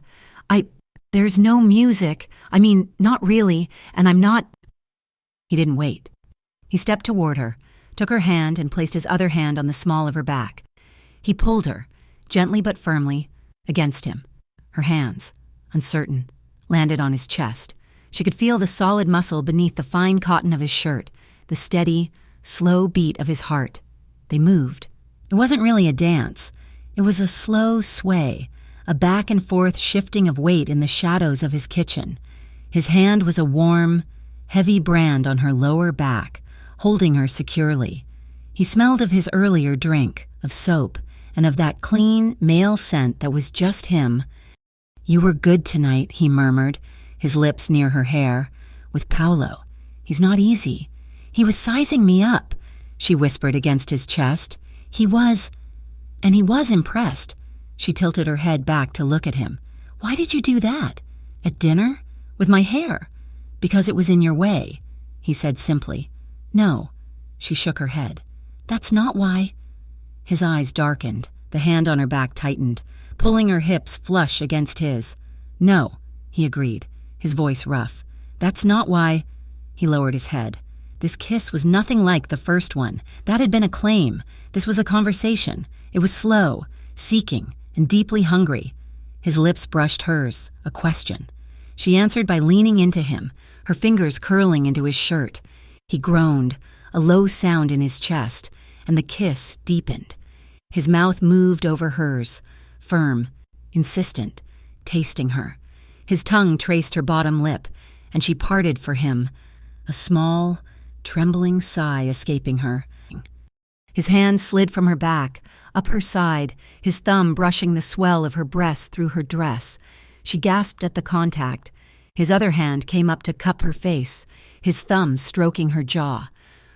there's no music. I mean, not really, and I'm not..." He didn't wait. He stepped toward her, took her hand and placed his other hand on the small of her back. He pulled her, gently but firmly, against him. Her hands, uncertain, landed on his chest. She could feel the solid muscle beneath the fine cotton of his shirt, the steady, slow beat of his heart. They moved. It wasn't really a dance. It was a slow sway, a back-and-forth shifting of weight in the shadows of his kitchen. His hand was a warm, heavy brand on her lower back, holding her securely. He smelled of his earlier drink, of soap, and of that clean, male scent that was just him. "You were good tonight," he murmured, his lips near her hair. "With Paolo. He's not easy. He was sizing me up," she whispered against his chest. He was impressed. She tilted her head back to look at him. "Why did you do that? At dinner? With my hair?" "Because it was in your way," he said simply. "No." She shook her head. "That's not why." His eyes darkened, the hand on her back tightened, pulling her hips flush against his. "No," he agreed, his voice rough. "That's not why." He lowered his head. This kiss was nothing like the first one. That had been a claim. This was a conversation. It was slow, seeking, and deeply hungry. His lips brushed hers, a question. She answered by leaning into him, her fingers curling into his shirt. He groaned, a low sound in his chest, and the kiss deepened. His mouth moved over hers, firm, insistent, tasting her. His tongue traced her bottom lip, and she parted for him, a small, trembling sigh escaping her. His hand slid from her back, up her side, his thumb brushing the swell of her breast through her dress. She gasped at the contact. His other hand came up to cup her face, his thumb stroking her jaw.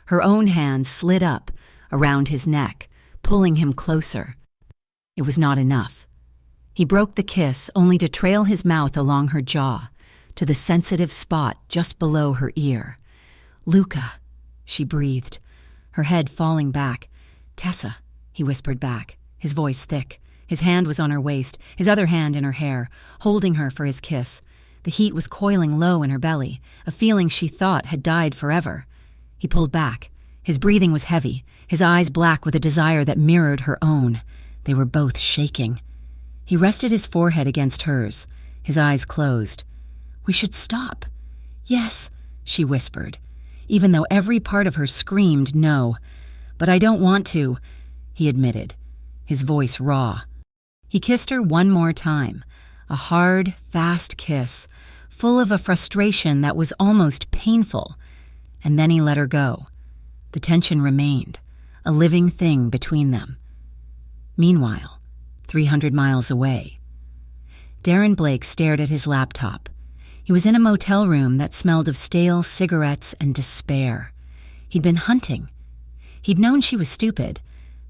Her own hand slid up, around his neck, pulling him closer. It was not enough. He broke the kiss only to trail his mouth along her jaw, to the sensitive spot just below her ear. "Luca," she breathed, her head falling back. "Tessa," he whispered back, his voice thick. His hand was on her waist, his other hand in her hair, holding her for his kiss. The heat was coiling low in her belly, a feeling she thought had died forever. He pulled back. His breathing was heavy, his eyes black with a desire that mirrored her own. They were both shaking. He rested his forehead against hers, his eyes closed. "We should stop." "Yes," she whispered, even though every part of her screamed no. "But I don't want to," he admitted, his voice raw. He kissed her one more time, a hard, fast kiss, full of a frustration that was almost painful, and then he let her go. The tension remained, a living thing between them. Meanwhile, 300 miles away, Darren Blake stared at his laptop. He was in a motel room that smelled of stale cigarettes and despair. He'd been hunting. He'd known she was stupid,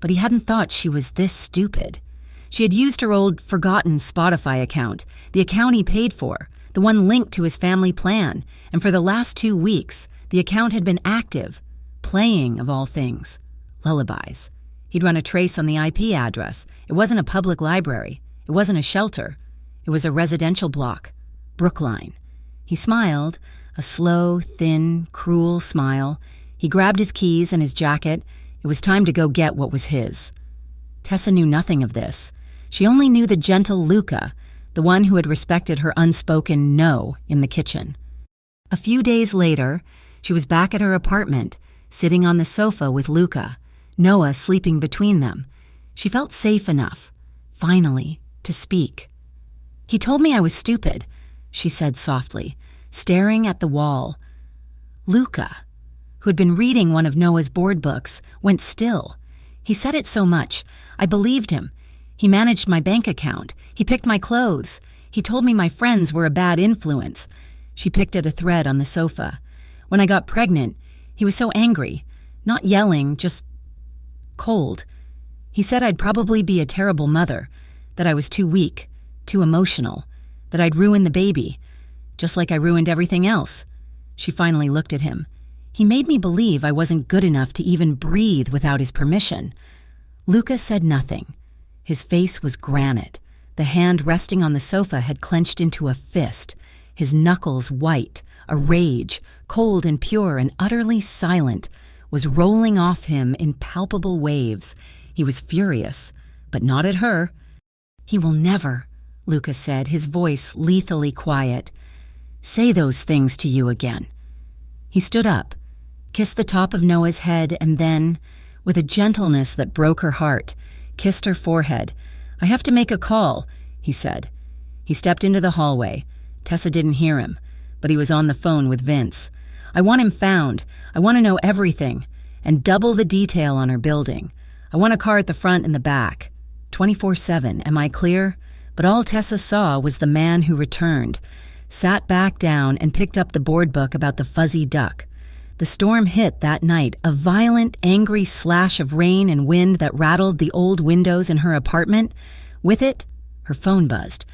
but he hadn't thought she was this stupid. She had used her old, forgotten Spotify account, the account he paid for, the one linked to his family plan, and for the last 2 weeks, the account had been active, playing, of all things, lullabies. He'd run a trace on the IP address. It wasn't a public library. It wasn't a shelter. It was a residential block, Brookline. He smiled, a slow, thin, cruel smile. He grabbed his keys and his jacket. It was time to go get what was his. Tessa knew nothing of this. She only knew the gentle Luca, the one who had respected her unspoken no in the kitchen. A few days later, she was back at her apartment, sitting on the sofa with Luca, Noah sleeping between them. She felt safe enough, finally, to speak. "He told me I was stupid," she said softly, staring at the wall. Luca, who had been reading one of Noah's board books, went still. "He said it so much. I believed him. He managed my bank account. He picked my clothes. He told me my friends were a bad influence." She picked at a thread on the sofa. "When I got pregnant, he was so angry. Not yelling, just cold. He said I'd probably be a terrible mother, that I was too weak, too emotional, that I'd ruin the baby, just like I ruined everything else." She finally looked at him. "He made me believe I wasn't good enough to even breathe without his permission." Luca said nothing. His face was granite. The hand resting on the sofa had clenched into a fist, his knuckles white, a rage, cold and pure and utterly silent, was rolling off him in palpable waves. He was furious, but not at her. "He will never," Luca said, his voice lethally quiet, "say those things to you again." He stood up, kissed the top of Noah's head, and then, with a gentleness that broke her heart, kissed her forehead. "I have to make a call," he said. He stepped into the hallway. Tessa didn't hear him, but he was on the phone with Vince. "I want him found. I want to know everything, and double the detail on her building. I want a car at the front and the back. 24/7, am I clear?" But all Tessa saw was the man who returned, sat back down and picked up the board book about the fuzzy duck. The storm hit that night, a violent, angry slash of rain and wind that rattled the old windows in her apartment. With it, her phone buzzed.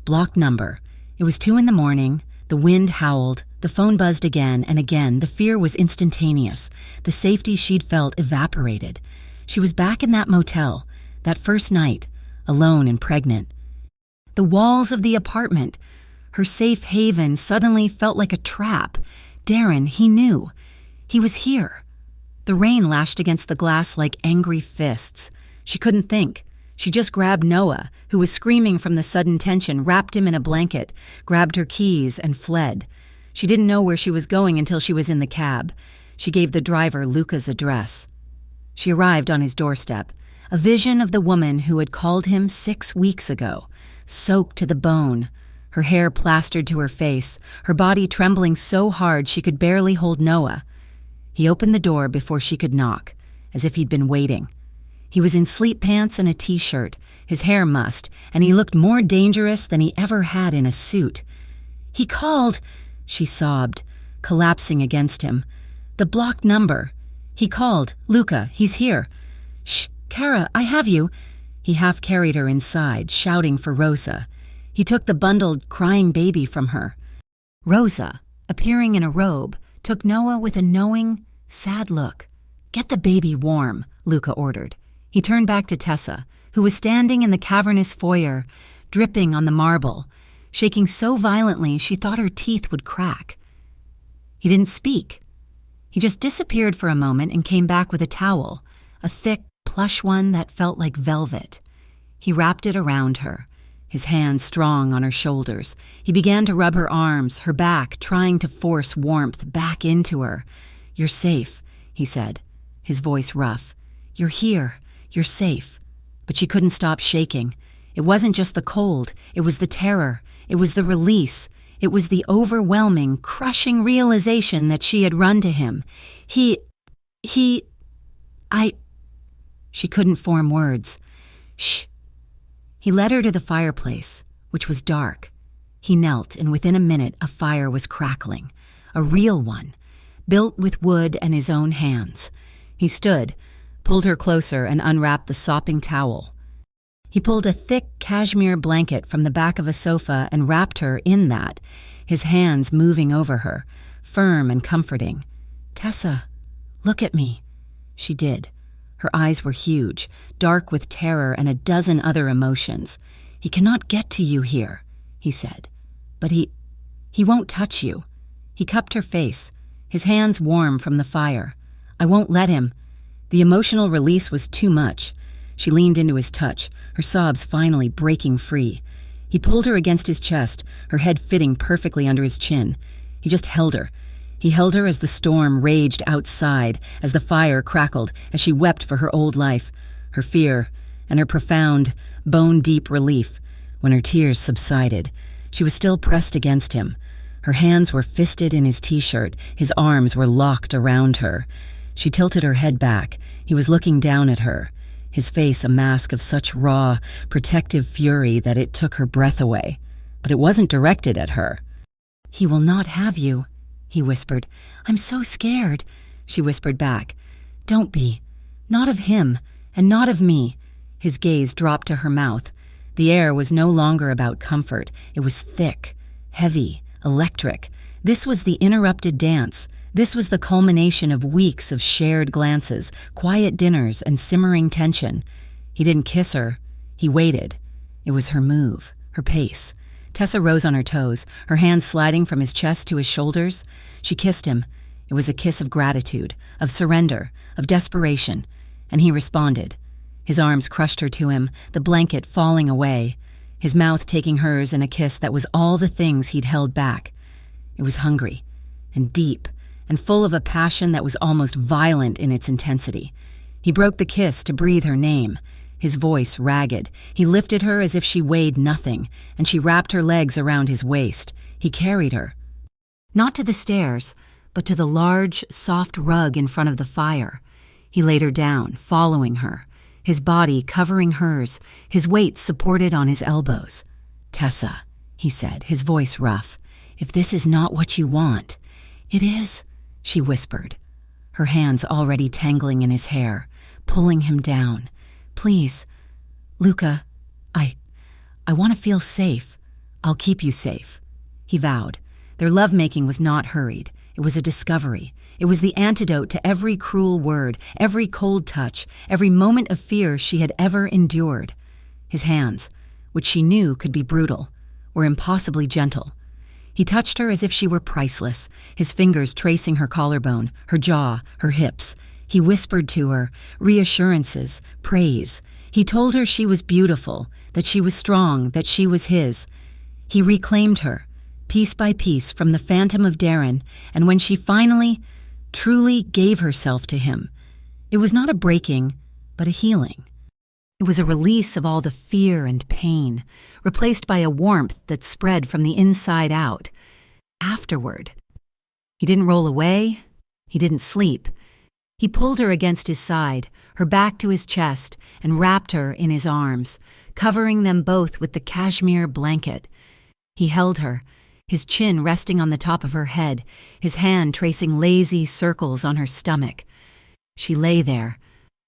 Blocked number. It was 2 a.m. The wind howled. The phone buzzed again and again. The fear was instantaneous. The safety she'd felt evaporated. She was back in that motel, that first night, alone and pregnant. The walls of the apartment, her safe haven, suddenly felt like a trap. Darren, he knew. He was here. The rain lashed against the glass like angry fists. She couldn't think. She just grabbed Noah, who was screaming from the sudden tension, wrapped him in a blanket, grabbed her keys, and fled. She didn't know where she was going until she was in the cab. She gave the driver Luca's address. She arrived on his doorstep, a vision of the woman who had called him 6 weeks ago, soaked to the bone, her hair plastered to her face, her body trembling so hard she could barely hold Noah. He opened the door before she could knock, as if he'd been waiting. He was in sleep pants and a t-shirt, his hair mussed, and he looked more dangerous than he ever had in a suit. "He called," she sobbed, collapsing against him. "The blocked number. He called. Luca, he's here. Shh, Kara, I have you." He half carried her inside, shouting for Rosa. He took the bundled, crying baby from her. Rosa, appearing in a robe, took Noah with a knowing, sad look. "Get the baby warm," Luca ordered. He turned back to Tessa, who was standing in the cavernous foyer, dripping on the marble, shaking so violently she thought her teeth would crack. He didn't speak. He just disappeared for a moment and came back with a towel, a thick, plush one that felt like velvet. He wrapped it around her, his hands strong on her shoulders. He began to rub her arms, her back, trying to force warmth back into her. "You're safe," he said, his voice rough. "You're here. You're safe." But she couldn't stop shaking. It wasn't just the cold. It was the terror. It was the release. It was the overwhelming, crushing realization that she had run to him. She couldn't form words. "Shh." He led her to the fireplace, which was dark. He knelt, and within a minute a fire was crackling. A real one, built with wood and his own hands. He stood, pulled her closer, and unwrapped the sopping towel. He pulled a thick cashmere blanket from the back of a sofa and wrapped her in that, his hands moving over her, firm and comforting. "Tessa, look at me." She did. Her eyes were huge, dark with terror and a dozen other emotions. "He cannot get to you here," he said. "But he won't touch you." He cupped her face, his hands warm from the fire. "I won't let him." The emotional release was too much. She leaned into his touch, her sobs finally breaking free. He pulled her against his chest, her head fitting perfectly under his chin. He just held her. He held her as the storm raged outside, as the fire crackled, as she wept for her old life, her fear, and her profound, bone-deep relief. When her tears subsided, she was still pressed against him. Her hands were fisted in his t-shirt, his arms were locked around her. She tilted her head back. He was looking down at her, his face a mask of such raw, protective fury that it took her breath away. But it wasn't directed at her. "He will not have you," he whispered. "I'm so scared," she whispered back. "Don't be. Not of him, and not of me." His gaze dropped to her mouth. The air was no longer about comfort. It was thick, heavy, electric. This was the interrupted dance. This was the culmination of weeks of shared glances, quiet dinners, and simmering tension. He didn't kiss her. He waited. It was her move, her pace. Tessa rose on her toes, her hands sliding from his chest to his shoulders. She kissed him. It was a kiss of gratitude, of surrender, of desperation, and he responded. His arms crushed her to him, the blanket falling away, his mouth taking hers in a kiss that was all the things he'd held back. It was hungry and deep and full of a passion that was almost violent in its intensity. He broke the kiss to breathe her name, his voice ragged. He lifted her as if she weighed nothing, and she wrapped her legs around his waist. He carried her. Not to the stairs, but to the large, soft rug in front of the fire. He laid her down, following her, his body covering hers, his weight supported on his elbows. "Tessa," he said, his voice rough, "if this is not what you want—" "It is," she whispered, her hands already tangling in his hair, pulling him down. "Please, Luca, I want to feel safe. I'll keep you safe," he vowed. Their lovemaking was not hurried. It was a discovery. It was the antidote to every cruel word, every cold touch, every moment of fear she had ever endured. His hands, which she knew could be brutal, were impossibly gentle. He touched her as if she were priceless, his fingers tracing her collarbone, her jaw, her hips. He whispered to her, reassurances, praise. He told her she was beautiful, that she was strong, that she was his. He reclaimed her, piece by piece, from the phantom of Darren, and when she finally, truly gave herself to him, it was not a breaking, but a healing. It was a release of all the fear and pain, replaced by a warmth that spread from the inside out. Afterward, he didn't roll away, he didn't sleep. He pulled her against his side, her back to his chest, and wrapped her in his arms, covering them both with the cashmere blanket. He held her, his chin resting on the top of her head, his hand tracing lazy circles on her stomach. She lay there,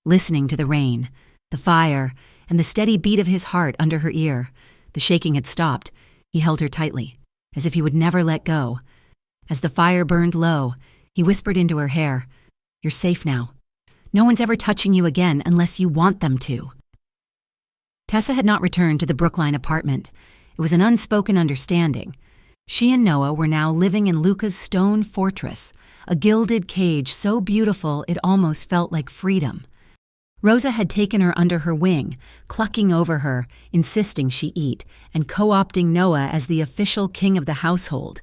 listening to the rain, the fire, and the steady beat of his heart under her ear. The shaking had stopped. He held her tightly, as if he would never let go. As the fire burned low, he whispered into her hair, "You're safe now. No one's ever touching you again unless you want them to." Tessa had not returned to the Brookline apartment. It was an unspoken understanding. She and Noah were now living in Luca's stone fortress, a gilded cage so beautiful it almost felt like freedom. Rosa had taken her under her wing, clucking over her, insisting she eat, and co-opting Noah as the official king of the household.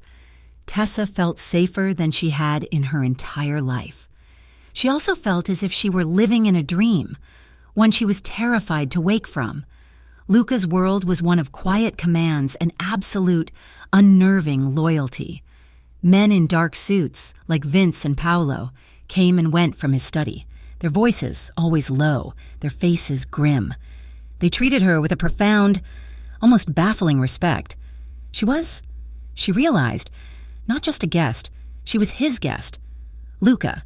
Tessa felt safer than she had in her entire life. She also felt as if she were living in a dream, one she was terrified to wake from. Luca's world was one of quiet commands and absolute, unnerving loyalty. Men in dark suits, like Vince and Paolo, came and went from his study, their voices always low, their faces grim. They treated her with a profound, almost baffling respect. She realized, not just a guest, she was his guest. Luca,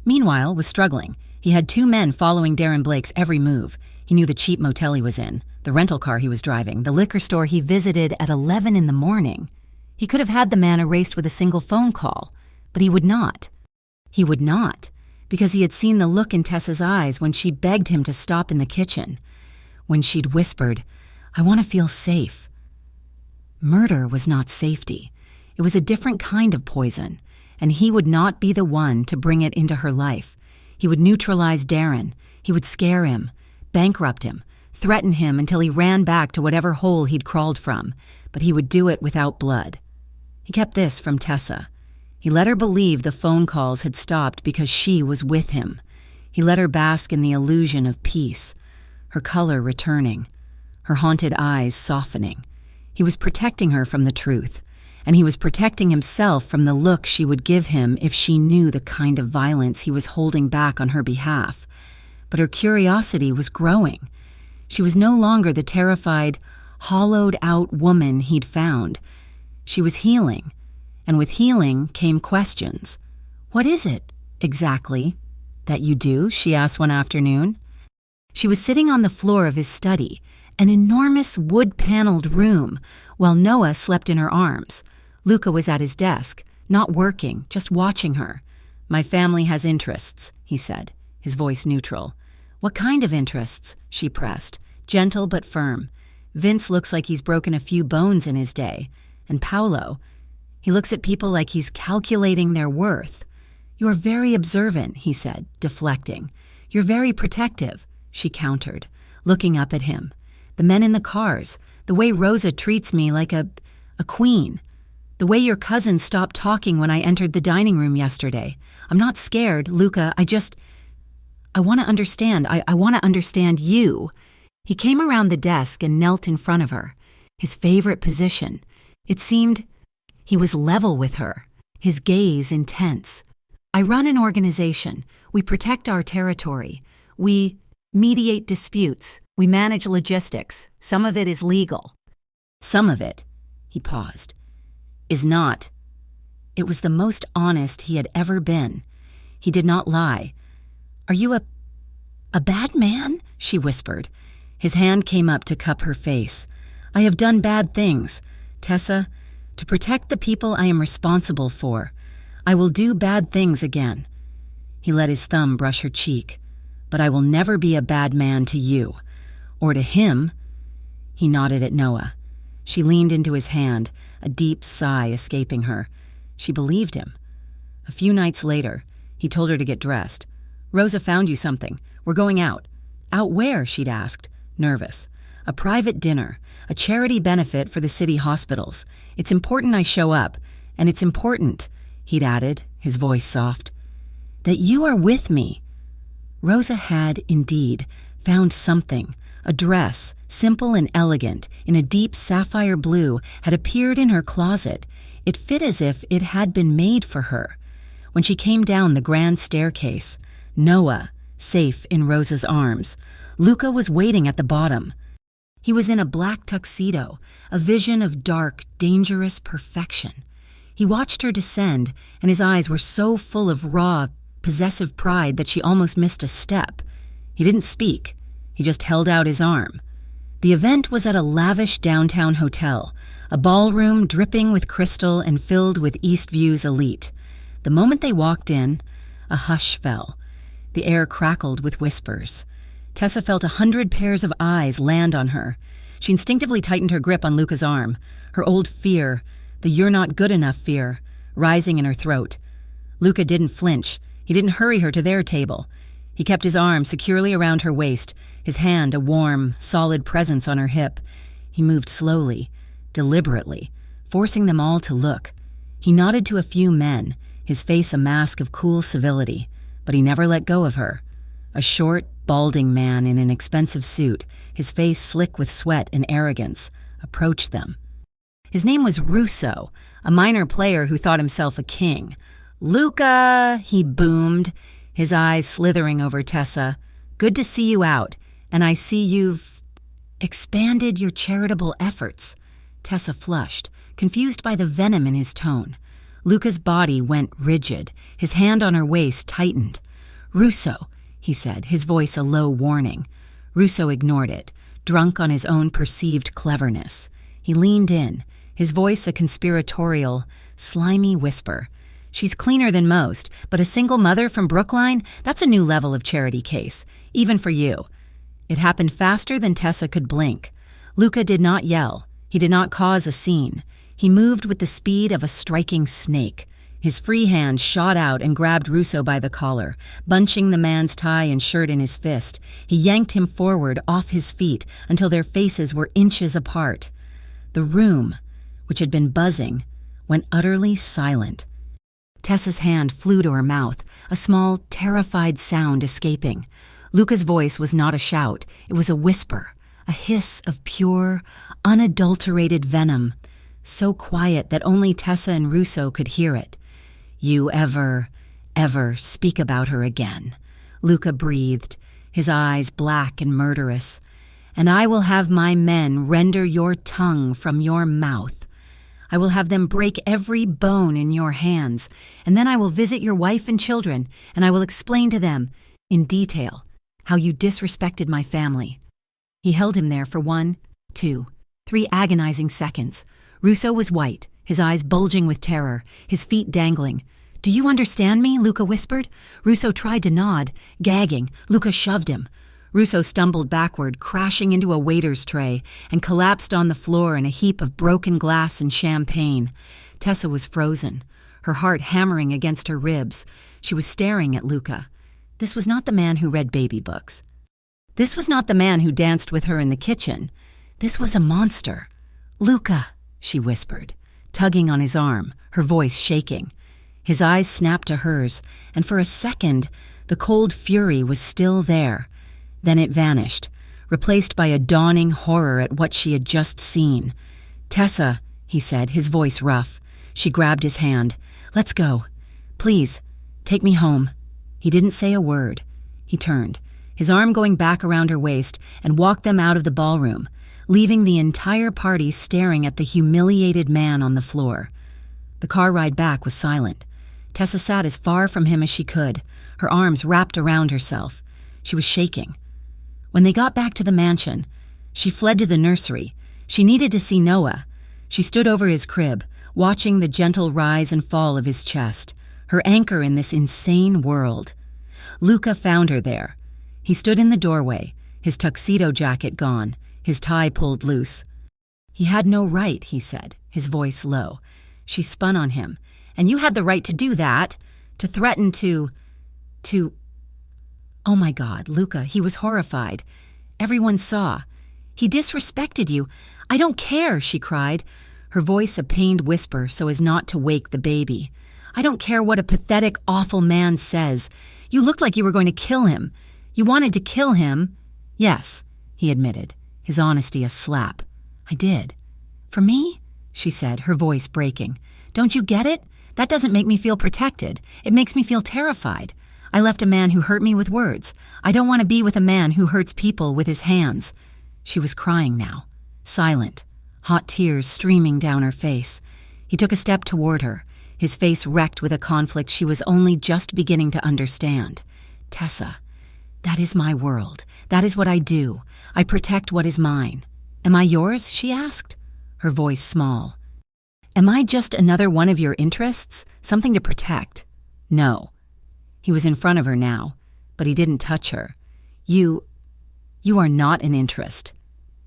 meanwhile, was struggling. He had 2 men following Darren Blake's every move. He knew the cheap motel he was in, the rental car he was driving, the liquor store he visited at 11 in the morning. He could have had the man erased with a single phone call, but he would not. He would not, because he had seen the look in Tessa's eyes when she begged him to stop in the kitchen, when she'd whispered, "I want to feel safe." Murder was not safety. It was a different kind of poison, and he would not be the one to bring it into her life. He would neutralize Darren. He would scare him, bankrupt him, threaten him until he ran back to whatever hole he'd crawled from, but he would do it without blood. He kept this from Tessa. He let her believe the phone calls had stopped because she was with him. He let her bask in the illusion of peace, her color returning, her haunted eyes softening. He was protecting her from the truth, and he was protecting himself from the look she would give him if she knew the kind of violence he was holding back on her behalf. But her curiosity was growing. She was no longer the terrified, hollowed-out woman he'd found. She was healing, and with healing came questions. "What is it, exactly, that you do?" she asked one afternoon. She was sitting on the floor of his study, an enormous wood-paneled room, while Noah slept in her arms. Luca was at his desk, not working, just watching her. "My family has interests," he said, his voice neutral. "What kind of interests?" she pressed, gentle but firm. "Vince looks like he's broken a few bones in his day. And Paolo, he looks at people like he's calculating their worth." "You're very observant," he said, deflecting. "You're very protective," she countered, looking up at him. "The men in the cars, the way Rosa treats me like a queen. The way your cousin stopped talking when I entered the dining room yesterday. I'm not scared, Luca, I want to understand. I want to understand you." He came around the desk and knelt in front of her, his favorite position. It seemed he was level with her, his gaze intense. "I run an organization. We protect our territory. We mediate disputes. We manage logistics. Some of it is legal. Some of it," he paused, "is not." It was the most honest he had ever been. He did not lie. "Are you a bad man?" she whispered. His hand came up to cup her face. "I have done bad things, Tessa, to protect the people I am responsible for. I will do bad things again." He let his thumb brush her cheek. "But I will never be a bad man to you. Or to him." He nodded at Noah. She leaned into his hand, a deep sigh escaping her. She believed him. A few nights later, he told her to get dressed. "Rosa found you something. We're going out." "Out where?" she'd asked, nervous. "A private dinner, a charity benefit for the city hospitals. It's important I show up, and it's important," he'd added, his voice soft, "that you are with me." Rosa had, indeed, found something. A dress, simple and elegant, in a deep sapphire blue, had appeared in her closet. It fit as if it had been made for her. When she came down the grand staircase, Noah, safe in Rosa's arms, Luca was waiting at the bottom. He was in a black tuxedo, a vision of dark, dangerous perfection. He watched her descend, and his eyes were so full of raw, possessive pride that she almost missed a step. He didn't speak. He just held out his arm. The event was at a lavish downtown hotel, a ballroom dripping with crystal and filled with Eastview's elite. The moment they walked in, a hush fell. The air crackled with whispers. Tessa felt 100 pairs of eyes land on her. She instinctively tightened her grip on Luca's arm, her old fear, the "you're not good enough" fear, rising in her throat. Luca didn't flinch. He didn't hurry her to their table. He kept his arm securely around her waist, his hand a warm, solid presence on her hip. He moved slowly, deliberately, forcing them all to look. He nodded to a few men, his face a mask of cool civility, but he never let go of her. A short, balding man in an expensive suit, his face slick with sweat and arrogance, approached them. His name was Russo, a minor player who thought himself a king. "Luca," he boomed, his eyes slithering over Tessa. "Good to see you out, and I see you've expanded your charitable efforts." Tessa flushed, confused by the venom in his tone. Luca's body went rigid, his hand on her waist tightened. "Russo," he said, his voice a low warning. Russo ignored it, drunk on his own perceived cleverness. He leaned in, his voice a conspiratorial, slimy whisper. "She's cleaner than most, but a single mother from Brookline, that's a new level of charity case, even for you." It happened faster than Tessa could blink. Luca did not yell. He did not cause a scene. He moved with the speed of a striking snake. His free hand shot out and grabbed Russo by the collar, bunching the man's tie and shirt in his fist. He yanked him forward off his feet until their faces were inches apart. The room, which had been buzzing, went utterly silent. Tessa's hand flew to her mouth, a small, terrified sound escaping. Luca's voice was not a shout, it was a whisper, a hiss of pure, unadulterated venom, so quiet that only Tessa and Russo could hear it. "You ever speak about her again," Luca breathed, his eyes black and murderous, "and I will have my men render your tongue from your mouth. I will have them break every bone in your hands, and then I will visit your wife and children, and I will explain to them, in detail, how you disrespected my family." He held him there for 1, 2, 3 agonizing seconds. Russo was white, his eyes bulging with terror, his feet dangling. "Do you understand me?" Luca whispered. Russo tried to nod, gagging. Luca shoved him. Russo stumbled backward, crashing into a waiter's tray, and collapsed on the floor in a heap of broken glass and champagne. Tessa was frozen, her heart hammering against her ribs. She was staring at Luca. This was not the man who read baby books. This was not the man who danced with her in the kitchen. This was a monster. "Luca," she whispered, tugging on his arm, her voice shaking. His eyes snapped to hers, and for a second, the cold fury was still there. Then it vanished, replaced by a dawning horror at what she had just seen. "Tessa," he said, his voice rough. She grabbed his hand. "Let's go. Please, take me home." He didn't say a word. He turned, his arm going back around her waist, and walked them out of the ballroom, leaving the entire party staring at the humiliated man on the floor. The car ride back was silent. Tessa sat as far from him as she could, her arms wrapped around herself. She was shaking. When they got back to the mansion, she fled to the nursery. She needed to see Noah. She stood over his crib, watching the gentle rise and fall of his chest, her anchor in this insane world. Luca found her there. He stood in the doorway, his tuxedo jacket gone, his tie pulled loose. He had no right, he said, his voice low. She spun on him. And you had the right to do that, to threaten to... Oh my God, Luca, he was horrified. Everyone saw. He disrespected you. I don't care, she cried, her voice a pained whisper so as not to wake the baby. I don't care what a pathetic, awful man says. You looked like you were going to kill him. You wanted to kill him. Yes, he admitted, his honesty a slap. I did. For me? She said, her voice breaking. Don't you get it? That doesn't make me feel protected. It makes me feel terrified. I left a man who hurt me with words. I don't want to be with a man who hurts people with his hands. She was crying now, silent, hot tears streaming down her face. He took a step toward her, his face wrecked with a conflict she was only just beginning to understand. Tessa, that is my world. That is what I do. I protect what is mine. Am I yours? She asked, her voice small. Am I just another one of your interests? Something to protect? No. He was in front of her now, but he didn't touch her. You are not an interest.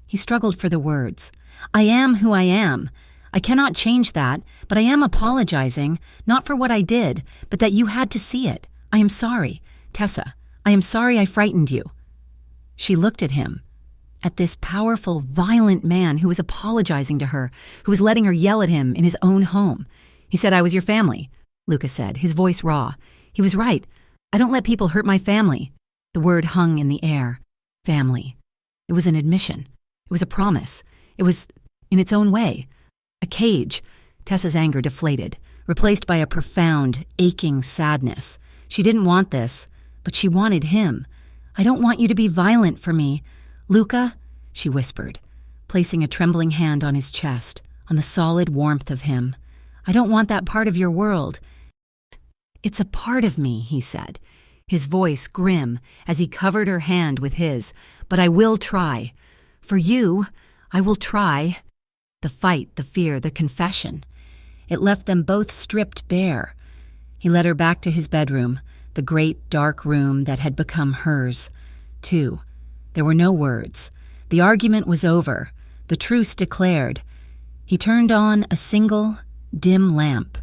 He struggled for the words. I am who I am. I cannot change that, but I am apologizing, not for what I did, but that you had to see it. I am sorry. Tessa, I am sorry I frightened you. She looked at him, at this powerful, violent man who was apologizing to her, who was letting her yell at him in his own home. He said, I was your family, Luca said, his voice raw. He was right. I don't let people hurt my family. The word hung in the air. Family. It was an admission. It was a promise. It was, in its own way, a cage. Tessa's anger deflated, replaced by a profound, aching sadness. She didn't want this, but she wanted him. I don't want you to be violent for me. Luca, she whispered, placing a trembling hand on his chest, on the solid warmth of him. I don't want that part of your world. It's a part of me, he said, his voice grim as he covered her hand with his. But I will try. For you, I will try. The fight, the fear, the confession. It left them both stripped bare. He led her back to his bedroom, the great dark room that had become hers. Too. There were no words. The argument was over, the truce declared. He turned on a single, dim lamp.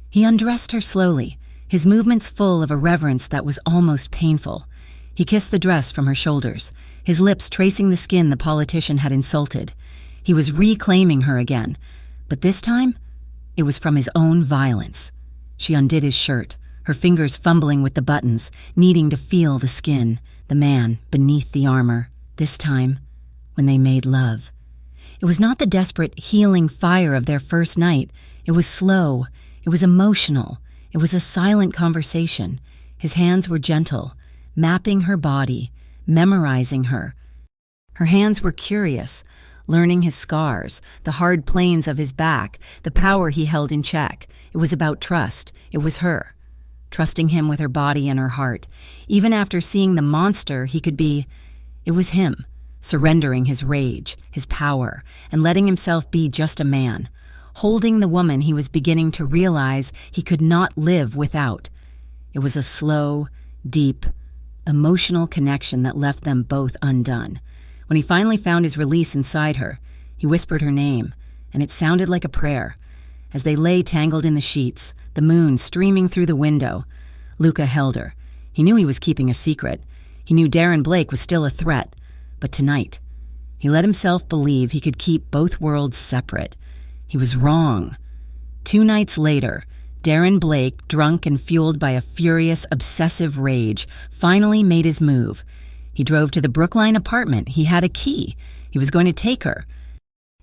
He undressed her slowly, his movements full of a reverence that was almost painful. He kissed the dress from her shoulders, his lips tracing the skin the politician had insulted. He was reclaiming her again, but this time, it was from his own violence. She undid his shirt, her fingers fumbling with the buttons, needing to feel the skin, the man beneath the armor. This time, when they made love. It was not the desperate, healing fire of their first night. It was slow. It was emotional. It was a silent conversation. His hands were gentle, mapping her body, memorizing her. Her hands were curious, learning his scars, the hard planes of his back, the power he held in check. It was about trust. It was her. Trusting him with her body and her heart. Even after seeing the monster he could be, it was him, surrendering his rage, his power, and letting himself be just a man, holding the woman he was beginning to realize he could not live without. It was a slow, deep, emotional connection that left them both undone. When he finally found his release inside her, he whispered her name, and it sounded like a prayer. As they lay tangled in the sheets, the moon streaming through the window, Luca held her. He knew he was keeping a secret. He knew Darren Blake was still a threat. But tonight, he let himself believe he could keep both worlds separate. He was wrong. 2 nights later, Darren Blake, drunk and fueled by a furious, obsessive rage, finally made his move. He drove to the Brookline apartment. He had a key. He was going to take her.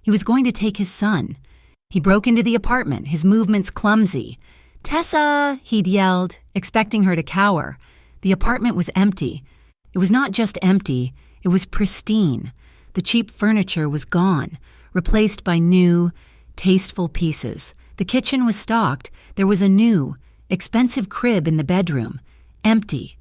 He was going to take his son. He broke into the apartment, his movements clumsy. "Tessa!" he'd yelled, expecting her to cower. The apartment was empty. It was not just empty, it was pristine. The cheap furniture was gone, replaced by new, tasteful pieces. The kitchen was stocked. There was a new, expensive crib in the bedroom. Empty.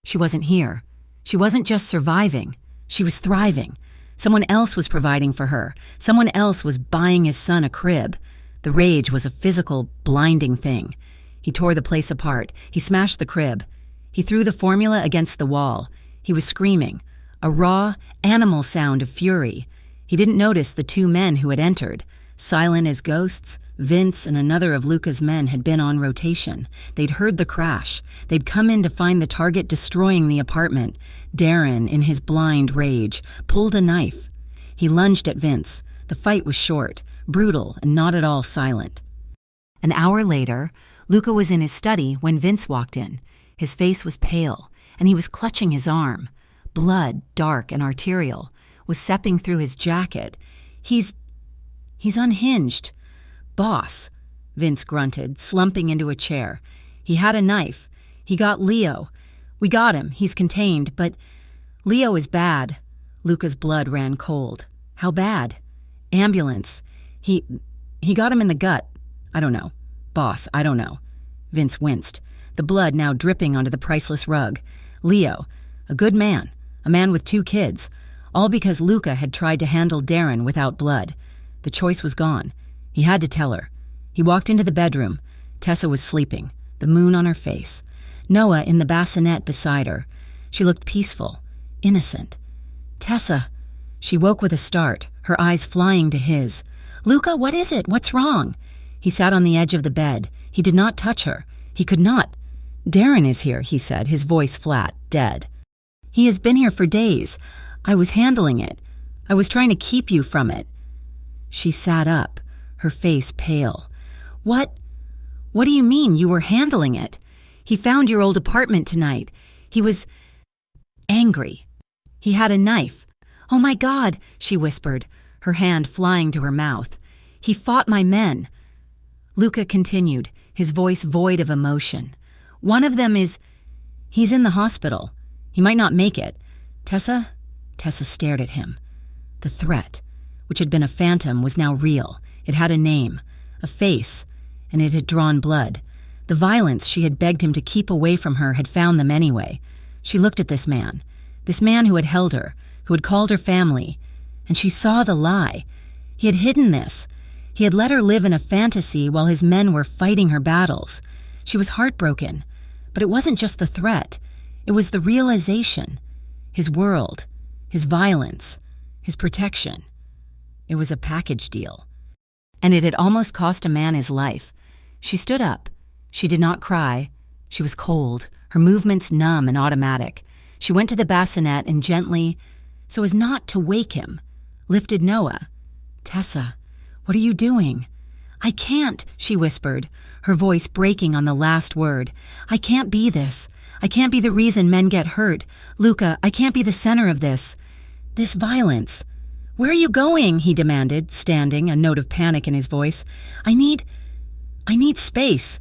She wasn't here. She wasn't just surviving. She was thriving. Someone else was providing for her. Someone else was buying his son a crib. The rage was a physical, blinding thing. He tore the place apart. He smashed the crib. He threw the formula against the wall. He was screaming, a raw, animal sound of fury. He didn't notice the two men who had entered. Silent as ghosts, Vince and another of Luca's men had been on rotation. They'd heard the crash. They'd come in to find the target destroying the apartment. Darren, in his blind rage, pulled a knife. He lunged at Vince. The fight was short, brutal, and not at all silent. An hour later, Luca was in his study when Vince walked in. His face was pale, and he was clutching his arm. Blood, dark and arterial, was seeping through his jacket. He's unhinged. Boss, Vince grunted, slumping into a chair. He had a knife. He got Leo. We got him. He's contained, but Leo is bad. Luca's blood ran cold. How bad? Ambulance. He got him in the gut. I don't know. Boss, I don't know. Vince winced, the blood now dripping onto the priceless rug. Leo, a good man, a man with 2 kids, all because Luca had tried to handle Darren without blood. The choice was gone. He had to tell her. He walked into the bedroom. Tessa was sleeping, the moon on her face. Noah in the bassinet beside her. She looked peaceful, innocent. Tessa. She woke with a start, her eyes flying to his. Luca, what is it? What's wrong? He sat on the edge of the bed. He did not touch her. He could not. Darren is here, he said, his voice flat, dead. He has been here for days. I was handling it. I was trying to keep you from it. She sat up, her face pale. What do you mean you were handling it? He found your old apartment tonight. He was angry. He had a knife. Oh my God, she whispered, her hand flying to her mouth. He fought my men. Luca continued, his voice void of emotion. One of them he's in the hospital. He might not make it. Tessa stared at him. The threat, which had been a phantom, was now real. It had a name, a face, and it had drawn blood. The violence she had begged him to keep away from her had found them anyway. She looked at this man who had held her, who had called her family, and she saw the lie. He had hidden this. He had let her live in a fantasy while his men were fighting her battles. She was heartbroken, but it wasn't just the threat. It was the realization. His world, his violence, his protection. It was a package deal. And it had almost cost a man his life. She stood up. She did not cry. She was cold, her movements numb and automatic. She went to the bassinet and gently, so as not to wake him, lifted Noah. Tessa, what are you doing? I can't, she whispered, her voice breaking on the last word. I can't be this. I can't be the reason men get hurt. Luca, I can't be the center of this violence. Where are you going? He demanded, standing, a note of panic in his voice. I need space.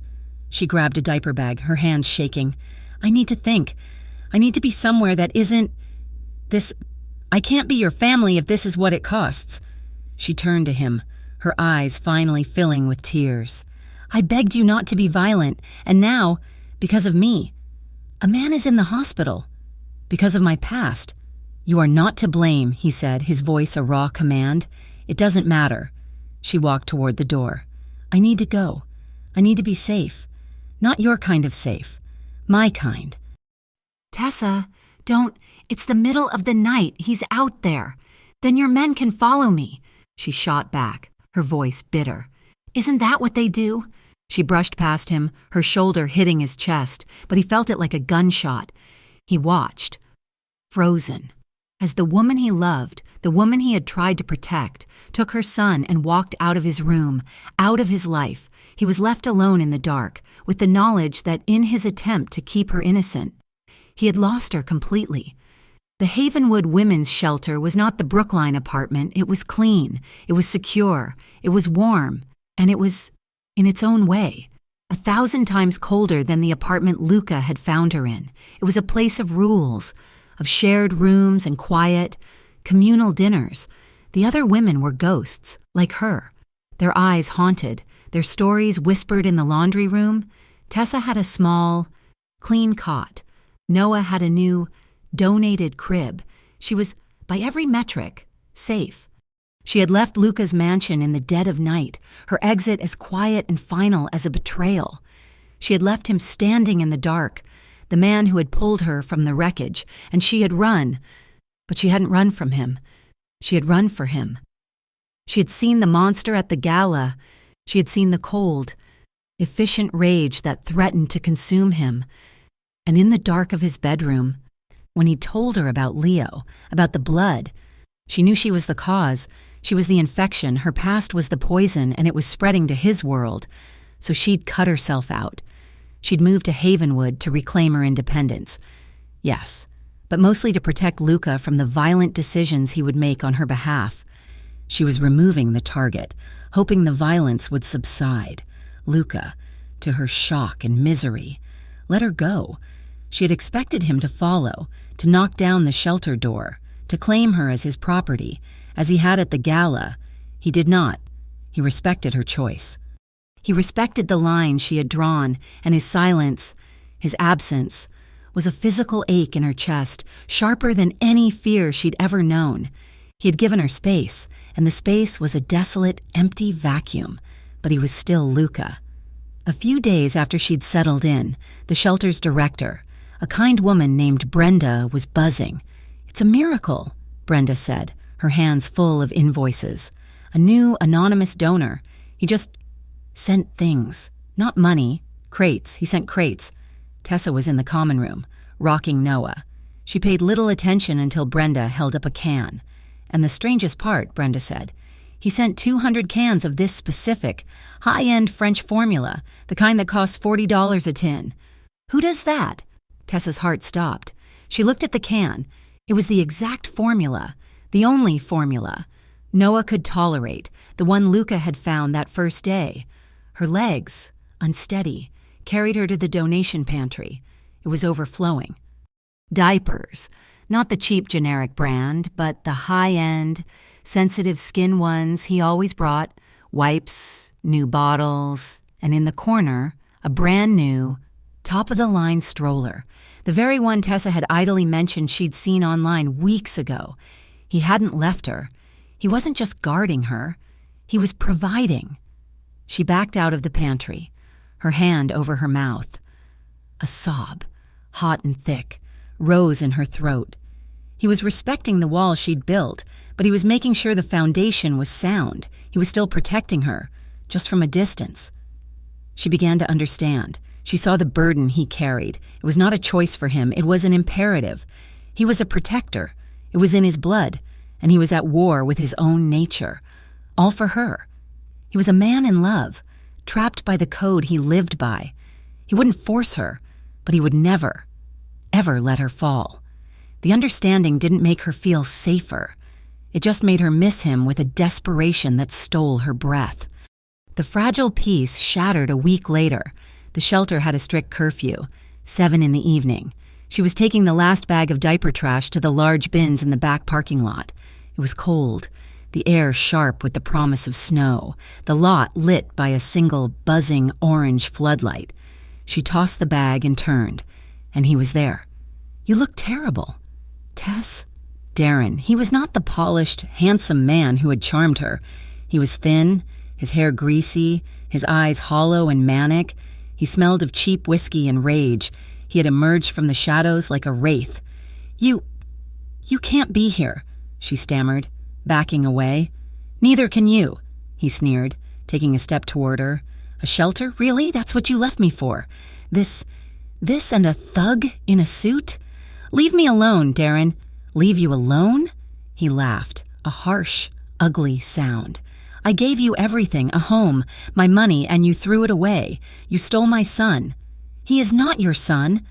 She grabbed a diaper bag, her hands shaking. I need to think. I need to be somewhere that isn't this. I can't be your family if this is what it costs. She turned to him, her eyes finally filling with tears. I begged you not to be violent, and now, because of me, a man is in the hospital. Because of my past. You are not to blame, he said, his voice a raw command. It doesn't matter. She walked toward the door. I need to go. I need to be safe. Not your kind of safe. My kind. Tessa, don't. It's the middle of the night. He's out there. Then your men can follow me. She shot back, her voice bitter. Isn't that what they do? She brushed past him, her shoulder hitting his chest, but he felt it like a gunshot. He watched, frozen, as the woman he loved, the woman he had tried to protect, took her son and walked out of his room, out of his life. He was left alone in the dark, with the knowledge that in his attempt to keep her innocent, he had lost her completely. The Havenwood Women's Shelter was not the Brookline apartment. It was clean, it was secure, it was warm, and it was, in its own way, 1,000 times colder than the apartment Luca had found her in. It was a place of rules, of shared rooms and quiet, communal dinners. The other women were ghosts, like her, their eyes haunted, their stories whispered in the laundry room. Tessa had a small, clean cot. Noah had a new, donated crib. She was, by every metric, safe. She had left Luca's mansion in the dead of night, her exit as quiet and final as a betrayal. She had left him standing in the dark, the man who had pulled her from the wreckage, and she had run. But she hadn't run from him. She had run for him. She had seen the monster at the gala. She had seen the cold, efficient rage that threatened to consume him. And in the dark of his bedroom, when he told her about Leo, about the blood, she knew she was the cause. She was the infection. Her past was the poison, and it was spreading to his world. So she'd cut herself out. She'd moved to Havenwood to reclaim her independence. Yes, but mostly to protect Luca from the violent decisions he would make on her behalf. She was removing the target, hoping the violence would subside. Luca, to her shock and misery, let her go. She had expected him to follow, to knock down the shelter door, to claim her as his property, as he had at the gala. He did not. He respected her choice. He respected the line she had drawn, and his silence, his absence, was a physical ache in her chest, sharper than any fear she'd ever known. He had given her space, and the space was a desolate, empty vacuum, but he was still Luca. A few days after she'd settled in, the shelter's director, a kind woman named Brenda, was buzzing. "It's a miracle," Brenda said, her hands full of invoices. "A new anonymous donor. He just sent things. Not money. Crates. He sent crates." Tessa was in the common room, rocking Noah. She paid little attention until Brenda held up a can. "And the strangest part," Brenda said, "he sent 200 cans of this specific, high-end French formula, the kind that costs $40 a tin." "Who does that?" Tessa's heart stopped. She looked at the can. It was the exact formula, the only formula Noah could tolerate, the one Luca had found that first day. Her legs, unsteady, carried her to the donation pantry. It was overflowing. Diapers, not the cheap generic brand, but the high-end, sensitive skin ones he always brought, wipes, new bottles, and in the corner, a brand new, top-of-the-line stroller, the very one Tessa had idly mentioned she'd seen online weeks ago. He hadn't left her. He wasn't just guarding her. He was providing. She backed out of the pantry, her hand over her mouth. A sob, hot and thick, rose in her throat. He was respecting the wall she'd built, but he was making sure the foundation was sound. He was still protecting her, just from a distance. She began to understand. She saw the burden he carried. It was not a choice for him. It was an imperative. He was a protector. It was in his blood, and he was at war with his own nature. All for her. He was a man in love, trapped by the code he lived by. He wouldn't force her, but he would never, ever let her fall. The understanding didn't make her feel safer. It just made her miss him with a desperation that stole her breath. The fragile peace shattered a week later. The shelter had a strict curfew, 7 in the evening. She was taking the last bag of diaper trash to the large bins in the back parking lot. It was cold, the air sharp with the promise of snow, the lot lit by a single buzzing orange floodlight. She tossed the bag and turned, and he was there. "You look terrible." "Tess?" Darren. He was not the polished, handsome man who had charmed her. He was thin, his hair greasy, his eyes hollow and manic. He smelled of cheap whiskey and rage. He had emerged from the shadows like a wraith. You can't be here," she stammered, backing away. "Neither can you," he sneered, taking a step toward her. "A shelter? Really? That's what you left me for? This and a thug in a suit? Leave me alone, Darren." "Leave you alone?" He laughed, a harsh, ugly sound. "I gave you everything, a home, my money, and you threw it away. You stole my son." "He is not your son,"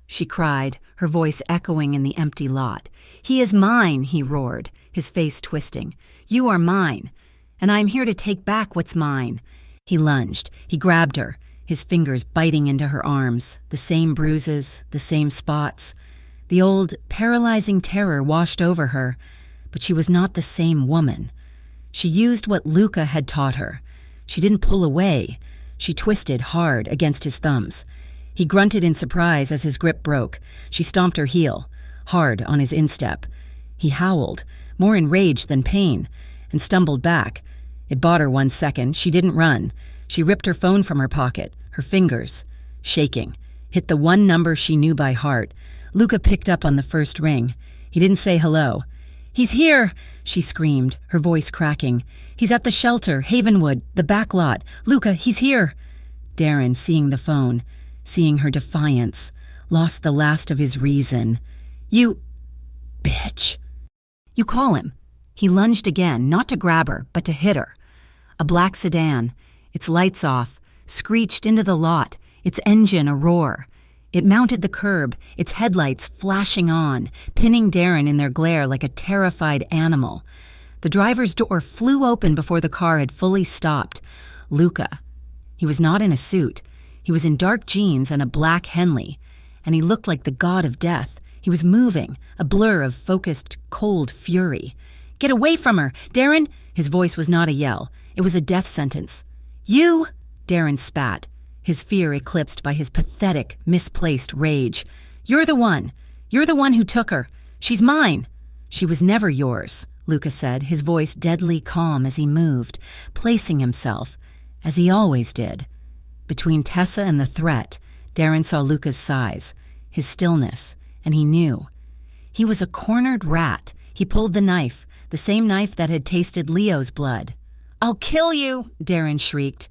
she cried, her voice echoing in the empty lot. "He is mine," he roared, his face twisting. "You are mine, and I am here to take back what's mine." He lunged. He grabbed her, his fingers biting into her arms, the same bruises, the same spots. The old, paralyzing terror washed over her, but she was not the same woman. She used what Luca had taught her. She didn't pull away. She twisted hard against his thumbs. He grunted in surprise as his grip broke. She stomped her heel, hard on his instep. He howled, more in rage than pain, and stumbled back. It bought her 1 second. She didn't run. She ripped her phone from her pocket, her fingers, shaking, hit the one number she knew by heart. Luca picked up on the first ring. He didn't say hello. "He's here!" she screamed, her voice cracking. "He's at the shelter, Havenwood, the back lot. Luca, he's here!" Darren, seeing the phone, seeing her defiance, lost the last of his reason. "You... bitch." "You call him." He lunged again, not to grab her, but to hit her. A black sedan, its lights off, screeched into the lot, its engine a roar. It mounted the curb, its headlights flashing on, pinning Darren in their glare like a terrified animal. The driver's door flew open before the car had fully stopped. Luca. He was not in a suit. He was in dark jeans and a black Henley, and he looked like the god of death. He was moving, a blur of focused, cold fury. "Get away from her, Darren!" His voice was not a yell. It was a death sentence. "You!" Darren spat, his fear eclipsed by his pathetic, misplaced rage. "You're the one. You're the one who took her. She's mine." "She was never yours," Luca said, his voice deadly calm as he moved, placing himself, as he always did. Between Tessa and the threat, Darren saw Luca's size, his stillness, and he knew. He was a cornered rat. He pulled the knife, the same knife that had tasted Leo's blood. "I'll kill you!" Darren shrieked.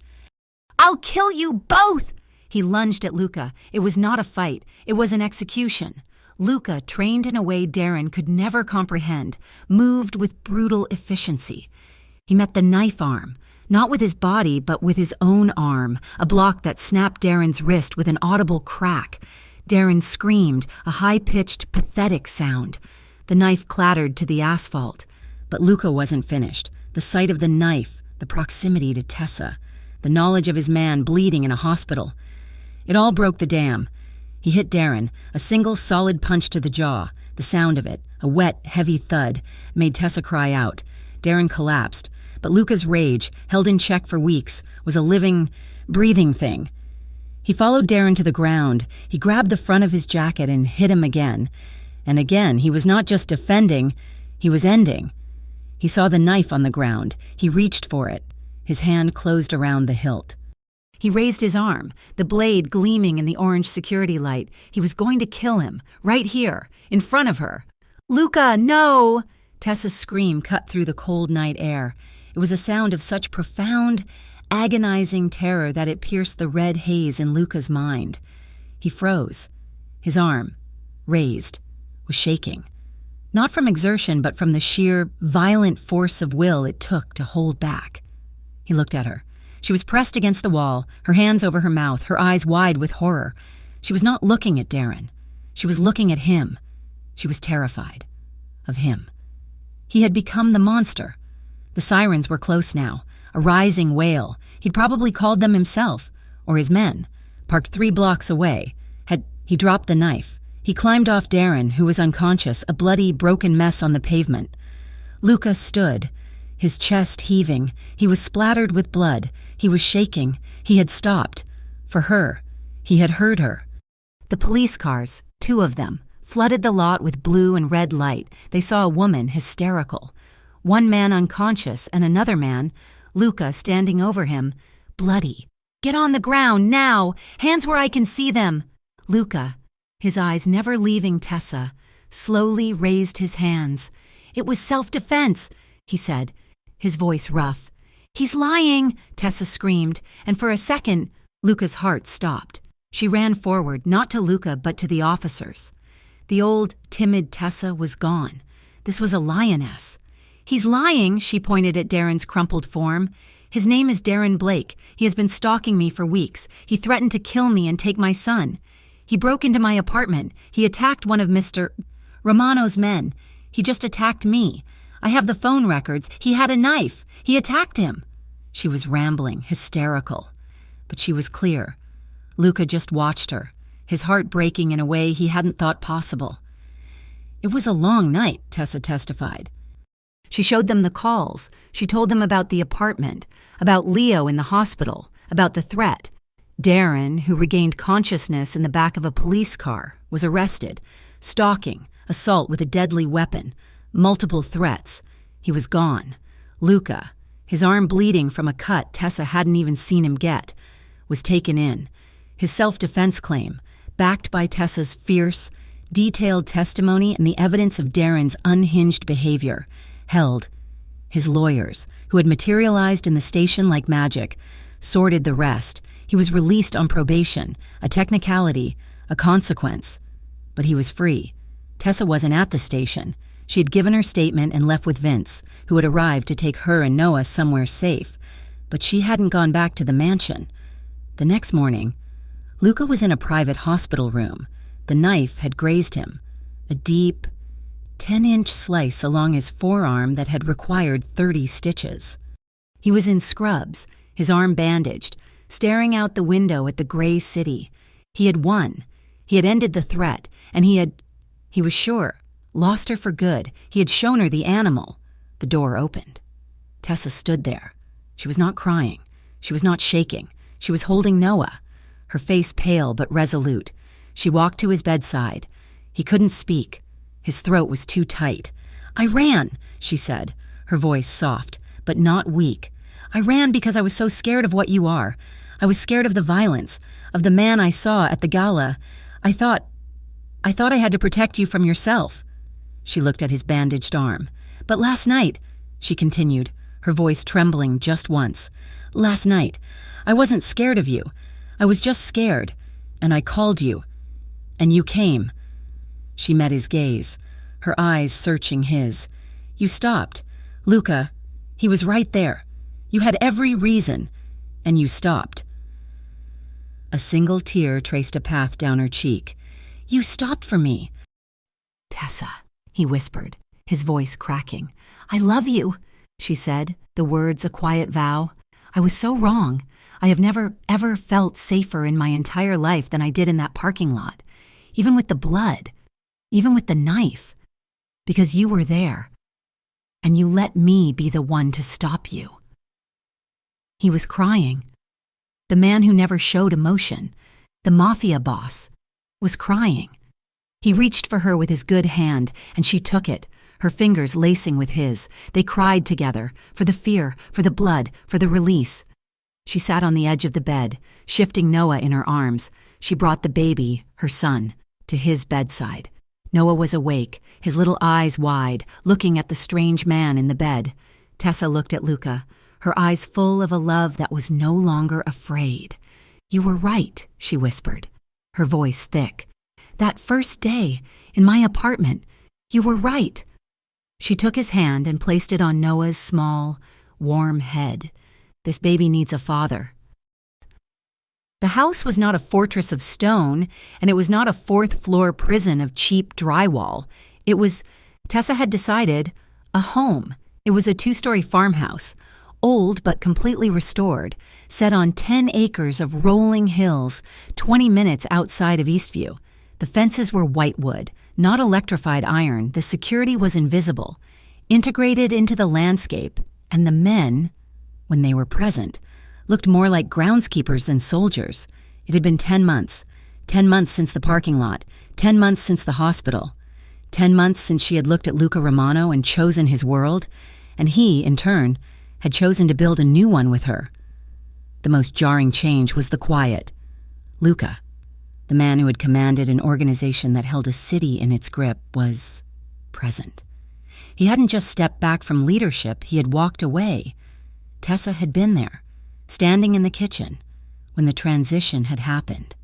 "I'll kill you both!" He lunged at Luca. It was not a fight. It was an execution. Luca, trained in a way Darren could never comprehend, moved with brutal efficiency. He met the knife arm, not with his body, but with his own arm, a block that snapped Darren's wrist with an audible crack. Darren screamed, a high-pitched, pathetic sound. The knife clattered to the asphalt. But Luca wasn't finished. The sight of the knife, the proximity to Tessa, the knowledge of his man bleeding in a hospital. It all broke the dam. He hit Darren, a single solid punch to the jaw. The sound of it, a wet, heavy thud, made Tessa cry out. Darren collapsed, but Luca's rage, held in check for weeks, was a living, breathing thing. He followed Darren to the ground. He grabbed the front of his jacket and hit him again. And again, he was not just defending, he was ending. He saw the knife on the ground. He reached for it. His hand closed around the hilt. He raised his arm, the blade gleaming in the orange security light. He was going to kill him, right here, in front of her. "Luca, no!" Tessa's scream cut through the cold night air. It was a sound of such profound, agonizing terror that it pierced the red haze in Luca's mind. He froze. His arm, raised, was shaking. Not from exertion, but from the sheer, violent force of will it took to hold back. He looked at her. She was pressed against the wall, her hands over her mouth, her eyes wide with horror. She was not looking at Darren. She was looking at him. She was terrified of him. He had become the monster. The sirens were close now, a rising wail. He'd probably called them himself, or his men, parked 3 blocks away. He dropped the knife. He climbed off Darren, who was unconscious, a bloody, broken mess on the pavement. Luca stood, his chest heaving. He was splattered with blood. He was shaking. He had stopped. For her. He had heard her. The police cars, 2 of them, flooded the lot with blue and red light. They saw a woman, hysterical. One man unconscious and another man, Luca, standing over him, bloody. "Get on the ground, now! Hands where I can see them!" Luca, his eyes never leaving Tessa, slowly raised his hands. "It was self-defense," he said, his voice rough. "He's lying," Tessa screamed, and for a second, Luca's heart stopped. She ran forward, not to Luca, but to the officers. The old, timid Tessa was gone. This was a lioness. "He's lying," she pointed at Darren's crumpled form. "His name is Darren Blake. He has been stalking me for weeks. He threatened to kill me and take my son. He broke into my apartment. He attacked one of Mr. Romano's men. He just attacked me. I have the phone records. He had a knife. He attacked him." She was rambling, hysterical. But she was clear. Luca just watched her, his heart breaking in a way he hadn't thought possible. "It was a long night," Tessa testified. She showed them the calls. She told them about the apartment, about Leo in the hospital, about the threat. Darren, who regained consciousness in the back of a police car, was arrested. Stalking, assault with a deadly weapon, multiple threats. He was gone. Luca, his arm bleeding from a cut Tessa hadn't even seen him get, was taken in. His self-defense claim, backed by Tessa's fierce, detailed testimony and the evidence of Darren's unhinged behavior, held. His lawyers, who had materialized in the station like magic, sorted the rest. He was released on probation, a technicality, a consequence. But he was free. Tessa wasn't at the station. She had given her statement and left with Vince, who had arrived to take her and Noah somewhere safe. But she hadn't gone back to the mansion. The next morning, Luca was in a private hospital room. The knife had grazed him, a deep, 10-inch slice along his forearm that had required 30 stitches. He was in scrubs, his arm bandaged, staring out the window at the gray city. He had won. He had ended the threat, and he was sure, lost her for good. He had shown her the animal. The door opened. Tessa stood there. She was not crying. She was not shaking. She was holding Noah, her face pale but resolute. She walked to his bedside. He couldn't speak. His throat was too tight. "I ran," she said, her voice soft, but not weak. "I ran because I was so scared of what you are. I was scared of the violence, of the man I saw at the gala. I thought I had to protect you from yourself." She looked at his bandaged arm. "But last night," she continued, her voice trembling just once, "last night, I wasn't scared of you. I was just scared, and I called you, and you came." She met his gaze, her eyes searching his. "You stopped. Luca, he was right there. You had every reason, and you stopped." A single tear traced a path down her cheek. "You stopped for me." "Tessa," he whispered, his voice cracking. "I love you," she said, the words a quiet vow. "I was so wrong. I have never, ever felt safer in my entire life than I did in that parking lot, even with the blood, even with the knife, because you were there, and you let me be the one to stop you." He was crying. The man who never showed emotion, the mafia boss, was crying. He reached for her with his good hand, and she took it, her fingers lacing with his. They cried together, for the fear, for the blood, for the release. She sat on the edge of the bed, shifting Noah in her arms. She brought the baby, her son, to his bedside. Noah was awake, his little eyes wide, looking at the strange man in the bed. Tessa looked at Luca, her eyes full of a love that was no longer afraid. "You were right," she whispered, her voice thick. "That first day, in my apartment, you were right." She took his hand and placed it on Noah's small, warm head. "This baby needs a father." The house was not a fortress of stone, and it was not a fourth-floor prison of cheap drywall. It was, Tessa had decided, a home. It was a 2-story farmhouse, old but completely restored, set on 10 acres of rolling hills, 20 minutes outside of Eastview. The fences were whitewood, not electrified iron. The security was invisible, integrated into the landscape, and the men, when they were present, looked more like groundskeepers than soldiers. It had been 10 months. 10 months since the parking lot. 10 months since the hospital. 10 months since she had looked at Luca Romano and chosen his world, and he, in turn, had chosen to build a new one with her. The most jarring change was the quiet. Luca, the man who had commanded an organization that held a city in its grip, was present. He hadn't just stepped back from leadership, he had walked away. Tessa had been there, standing in the kitchen, when the transition had happened.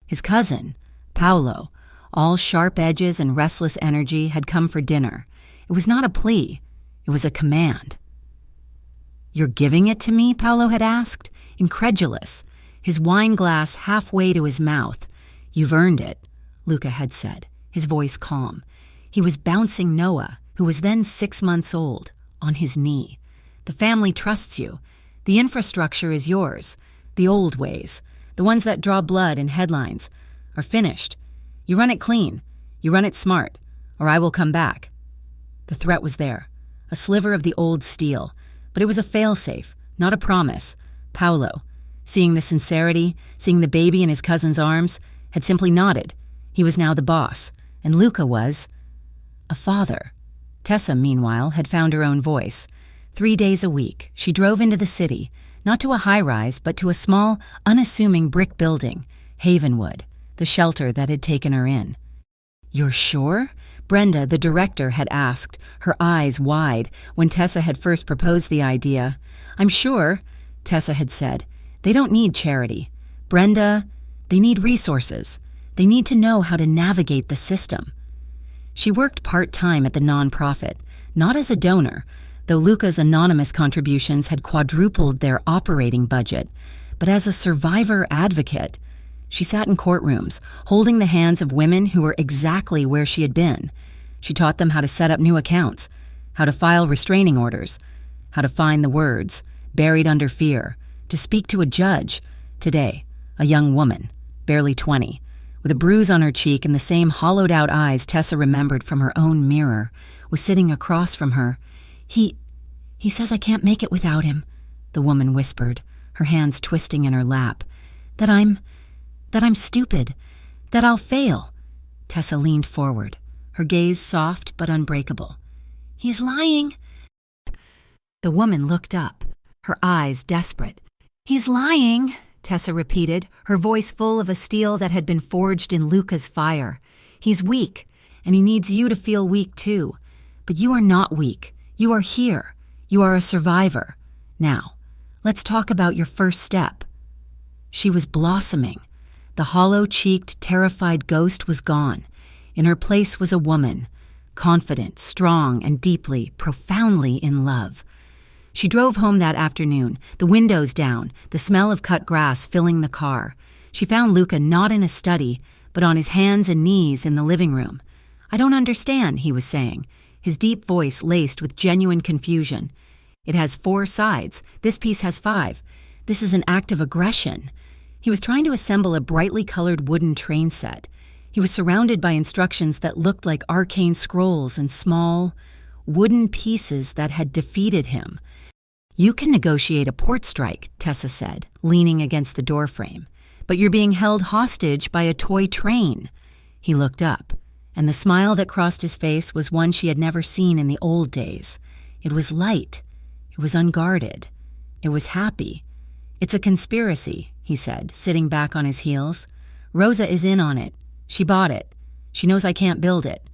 His cousin, Paolo, all sharp edges and restless energy, had come for dinner. It was not a plea, it was a command. "You're giving it to me?" Paolo had asked, incredulous, his wine glass halfway to his mouth. "You've earned it," Luca had said, his voice calm. He was bouncing Noah, who was then 6 months old, on his knee. "The family trusts you. The infrastructure is yours. The old ways, the ones that draw blood in headlines, are finished. You run it clean. You run it smart, or I will come back." The threat was there, a sliver of the old steel, but it was a failsafe, not a promise. Paolo, seeing the sincerity, seeing the baby in his cousin's arms, had simply nodded. He was now the boss, and Luca was a father. Tessa, meanwhile, had found her own voice. 3 days a week, she drove into the city, not to a high-rise, but to a small, unassuming brick building, Havenwood, the shelter that had taken her in. "You're sure?" Brenda, the director, had asked, her eyes wide, when Tessa had first proposed the idea. "I'm sure," Tessa had said. "They don't need charity. Brenda, they need resources. They need to know how to navigate the system." She worked part-time at the nonprofit, not as a donor, though Luca's anonymous contributions had quadrupled their operating budget, but as a survivor advocate. She sat in courtrooms, holding the hands of women who were exactly where she had been. She taught them how to set up new accounts, how to file restraining orders, how to find the words, buried under fear, to speak to a judge. Today, a young woman, barely 20, with a bruise on her cheek and the same hollowed-out eyes Tessa remembered from her own mirror, was sitting across from her. He says I can't make it without him," the woman whispered, her hands twisting in her lap. That I'm stupid, that I'll fail." Tessa leaned forward, her gaze soft but unbreakable. "He's lying." The woman looked up, her eyes desperate. "He's lying," Tessa repeated, her voice full of a steel that had been forged in Luca's fire. "He's weak, and he needs you to feel weak too. But you are not weak. You are here. You are a survivor. Now, let's talk about your first step." She was blossoming. The hollow-cheeked, terrified ghost was gone. In her place was a woman, confident, strong, and deeply, profoundly in love. She drove home that afternoon, the windows down, the smell of cut grass filling the car. She found Luca not in a study, but on his hands and knees in the living room. "I don't understand," he was saying, his deep voice laced with genuine confusion. "It has 4 sides. This piece has 5. This is an act of aggression." He was trying to assemble a brightly colored wooden train set. He was surrounded by instructions that looked like arcane scrolls and small, wooden pieces that had defeated him. "You can negotiate a port strike," Tessa said, leaning against the doorframe, "but you're being held hostage by a toy train." He looked up, and the smile that crossed his face was one she had never seen in the old days. It was light. It was unguarded. It was happy. "It's a conspiracy," he said, sitting back on his heels. "Rosa is in on it. She bought it. She knows I can't build it.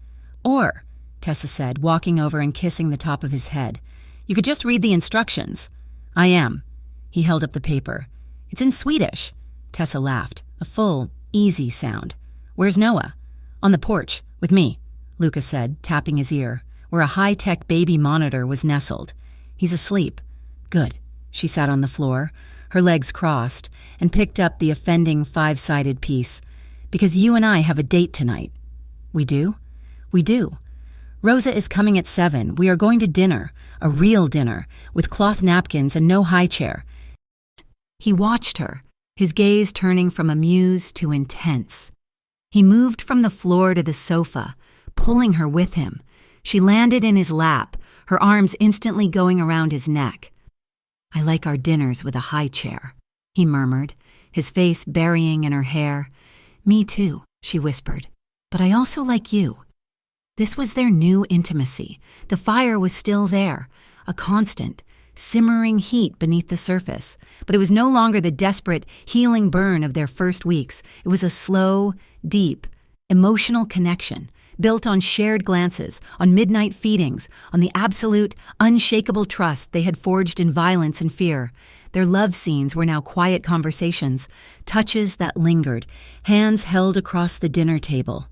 Or," Tessa said, walking over and kissing the top of his head, "you could just read the instructions." "I am." He held up the paper. "It's in Swedish." Tessa laughed, a full, easy sound. "Where's Noah?" "On the porch, with me," Luca said, tapping his ear, where a high-tech baby monitor was nestled. "He's asleep." "Good." She sat on the floor, her legs crossed, and picked up the offending 5-sided piece. "Because you and I have a date tonight." "We do?" "We do. Rosa is coming at 7. We are going to dinner, a real dinner, with cloth napkins and no high chair." He watched her, his gaze turning from amused to intense. He moved from the floor to the sofa, pulling her with him. She landed in his lap, her arms instantly going around his neck. "I like our dinners with a high chair," he murmured, his face burying in her hair. "Me too," she whispered, "but I also like you." This was their new intimacy. The fire was still there, a constant, simmering heat beneath the surface, but it was no longer the desperate, healing burn of their first weeks. It was a slow, deep, emotional connection, built on shared glances, on midnight feedings, on the absolute, unshakable trust they had forged in violence and fear. Their love scenes were now quiet conversations, touches that lingered, hands held across the dinner table.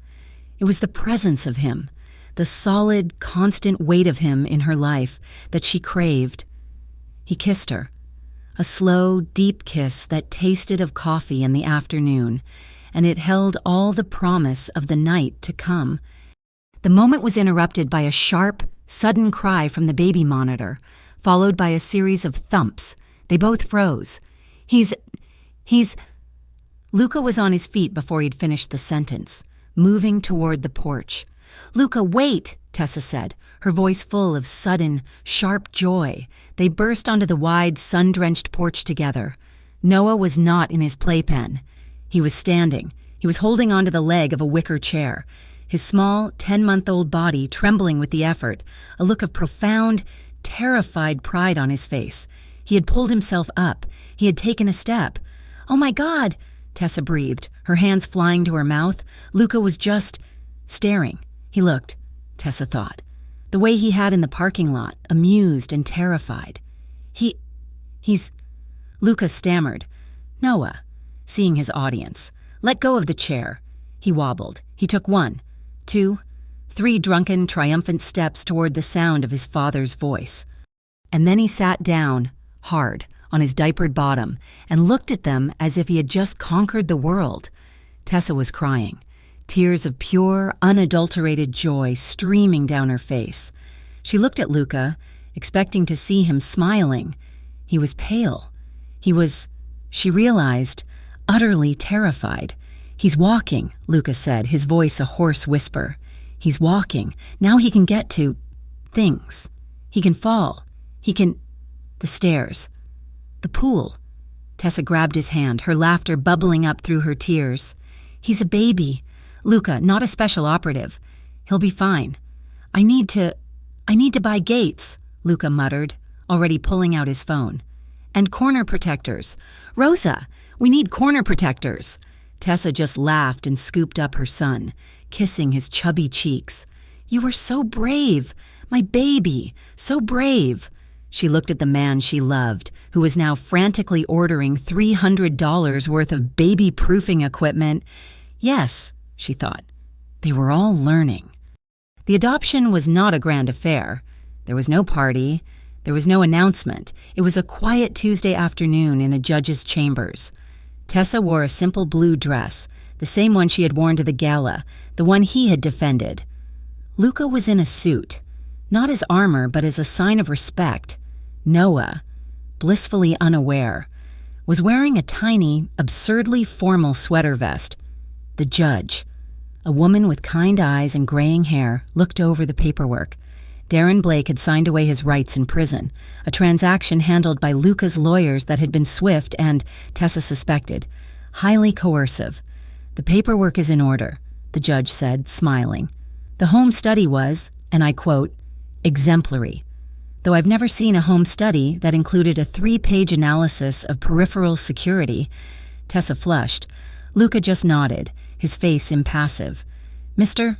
It was the presence of him, the solid, constant weight of him in her life that she craved. He kissed her, a slow, deep kiss that tasted of coffee in the afternoon, and it held all the promise of the night to come. The moment was interrupted by a sharp, sudden cry from the baby monitor, followed by a series of thumps. They both froze. He's... Luca was on his feet before he'd finished the sentence, moving toward the porch. "Luca, wait," Tessa said, her voice full of sudden, sharp joy. They burst onto the wide, sun-drenched porch together. Noah was not in his playpen. He was standing. He was holding onto the leg of a wicker chair, his small, 10-month-old body trembling with the effort, a look of profound, terrified pride on his face. He had pulled himself up. He had taken a step. "Oh my God!" Tessa breathed, her hands flying to her mouth. Luca was just Staring. He looked, Tessa thought, the way he had in the parking lot, amused and terrified. He's... Luca stammered. Noah, seeing his audience, let go of the chair. He wobbled. He took 1, 2, 3 drunken, triumphant steps toward the sound of his father's voice. And then he sat down, hard, on his diapered bottom, and looked at them as if he had just conquered the world. Tessa was crying, tears of pure, unadulterated joy streaming down her face. She looked at Luca, expecting to see him smiling. He was pale. He was, she realized, utterly terrified. He's walking, Luca said, his voice a hoarse whisper. He's walking. Now he can get to things. He can fall. He can... The stairs. The pool. Tessa grabbed his hand, her laughter bubbling up through her tears. He's a baby. Luca, not a special operative. He'll be fine. I need to buy gates, Luca muttered, already pulling out his phone. And corner protectors. Rosa, we need corner protectors. Tessa just laughed and scooped up her son, kissing his chubby cheeks. You were so brave, my baby, so brave. She looked at the man she loved, who was now frantically ordering $300 worth of baby-proofing equipment. Yes, she thought, they were all learning. The adoption was not a grand affair. There was no party. There was no announcement. It was a quiet Tuesday afternoon in a judge's chambers. Tessa wore a simple blue dress, the same one she had worn to the gala, the one he had defended. Luca was in a suit, not as armor but as a sign of respect. Noah, blissfully unaware, was wearing a tiny, absurdly formal sweater vest. The judge, a woman with kind eyes and graying hair, looked over the paperwork. Darren Blake had signed away his rights in prison, a transaction handled by Luca's lawyers that had been swift and, Tessa suspected, highly coercive. The paperwork is in order, the judge said, smiling. The home study was, and I quote, exemplary. Though I've never seen a home study that included a 3-page analysis of peripheral security. Tessa flushed. Luca just nodded, his face impassive. Mr.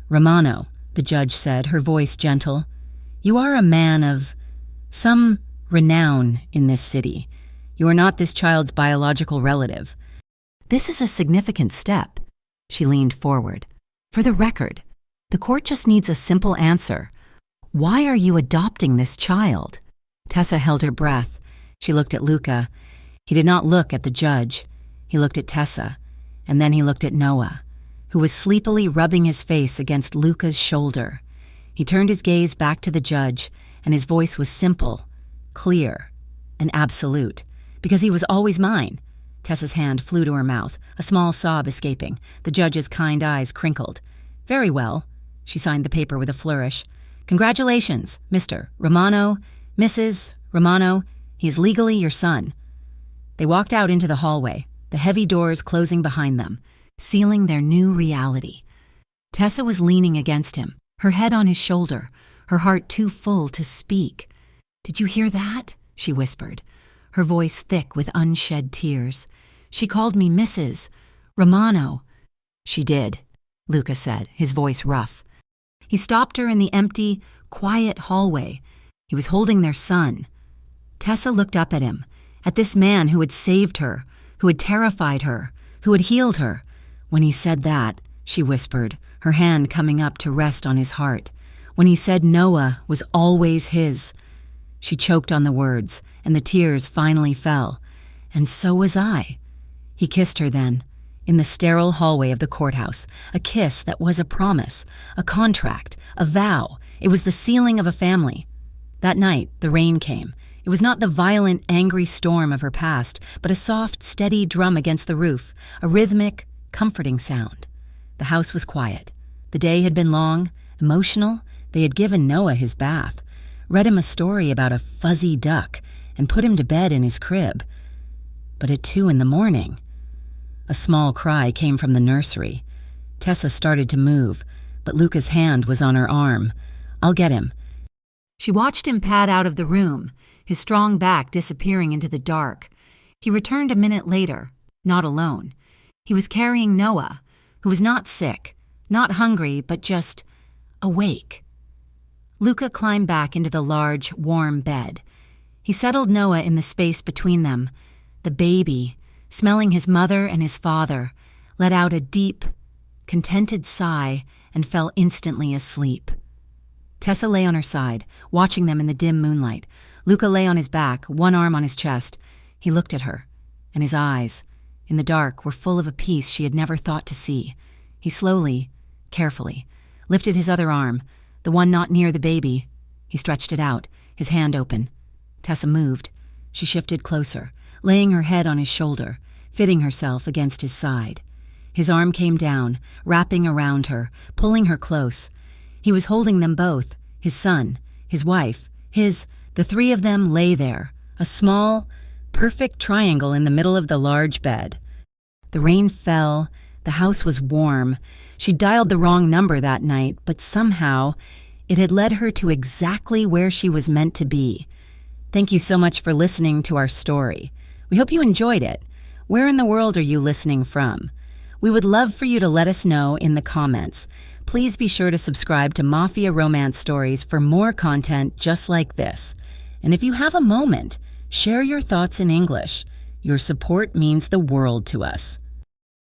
Romano, the judge said, her voice gentle, you are a man of some renown in this city. You are not this child's biological relative. This is a significant step. She leaned forward. For the record, the court just needs a simple answer. Why are you adopting this child? Tessa held her breath. She looked at Luca. He did not look at the judge. He looked at Tessa, and then he looked at Noah, who was sleepily rubbing his face against Luca's shoulder. He turned his gaze back to the judge, and his voice was simple, clear, and absolute, because he was always mine. Tessa's hand flew to her mouth, a small sob escaping. The judge's kind eyes crinkled. Very well. She signed the paper with a flourish. Congratulations, Mr. Romano, Mrs. Romano. He is legally your son. They walked out into the hallway, the heavy doors closing behind them, sealing their new reality. Tessa was leaning against him, her head on his shoulder, her heart too full to speak. Did you hear that? She whispered, her voice thick with unshed tears. She called me Mrs. Romano. She did, Luca said, his voice rough. He stopped her in the empty, quiet hallway. He was holding their son. Tessa looked up at him, at this man who had saved her, who had terrified her, who had healed her. When he said that, she whispered, her hand coming up to rest on his heart. When he said Noah was always his. She choked on the words, and the tears finally fell. And so was I. He kissed her then, in the sterile hallway of the courthouse, a kiss that was a promise, a contract, a vow. It was the sealing of a family. That night, the rain came. It was not the violent, angry storm of her past, but a soft, steady drum against the roof, a rhythmic, comforting sound. The house was quiet. The day had been long, emotional. They had given Noah his bath, read him a story about a fuzzy duck, and put him to bed in his crib. But at 2 a.m, a small cry came from the nursery. Tessa started to move, but Luca's hand was on her arm. I'll get him. She watched him pad out of the room, his strong back disappearing into the dark. He returned a minute later, not alone. He was carrying Noah, who was not sick, not hungry, but just awake. Luca climbed back into the large, warm bed. He settled Noah in the space between them. The baby, smelling his mother and his father, let out a deep, contented sigh and fell instantly asleep. Tessa lay on her side, watching them in the dim moonlight. Luca lay on his back, one arm on his chest. He looked at her, and his eyes, in the dark, were full of a peace she had never thought to see. He slowly, carefully, lifted his other arm, the one not near the baby. He stretched it out, his hand open. Tessa moved. She shifted closer, laying her head on his shoulder, fitting herself against his side. His arm came down, wrapping around her, pulling her close. He was holding them both, his son, his wife, the three of them lay there, a small, perfect triangle in the middle of the large bed. The rain fell, the house was warm. She dialed the wrong number that night, but somehow it had led her to exactly where she was meant to be. Thank you so much for listening to our story. We hope you enjoyed it. Where in the world are you listening from? We would love for you to let us know in the comments. Please be sure to subscribe to Mafia Romance Stories for more content just like this. And if you have a moment, share your thoughts in English. Your support means the world to us.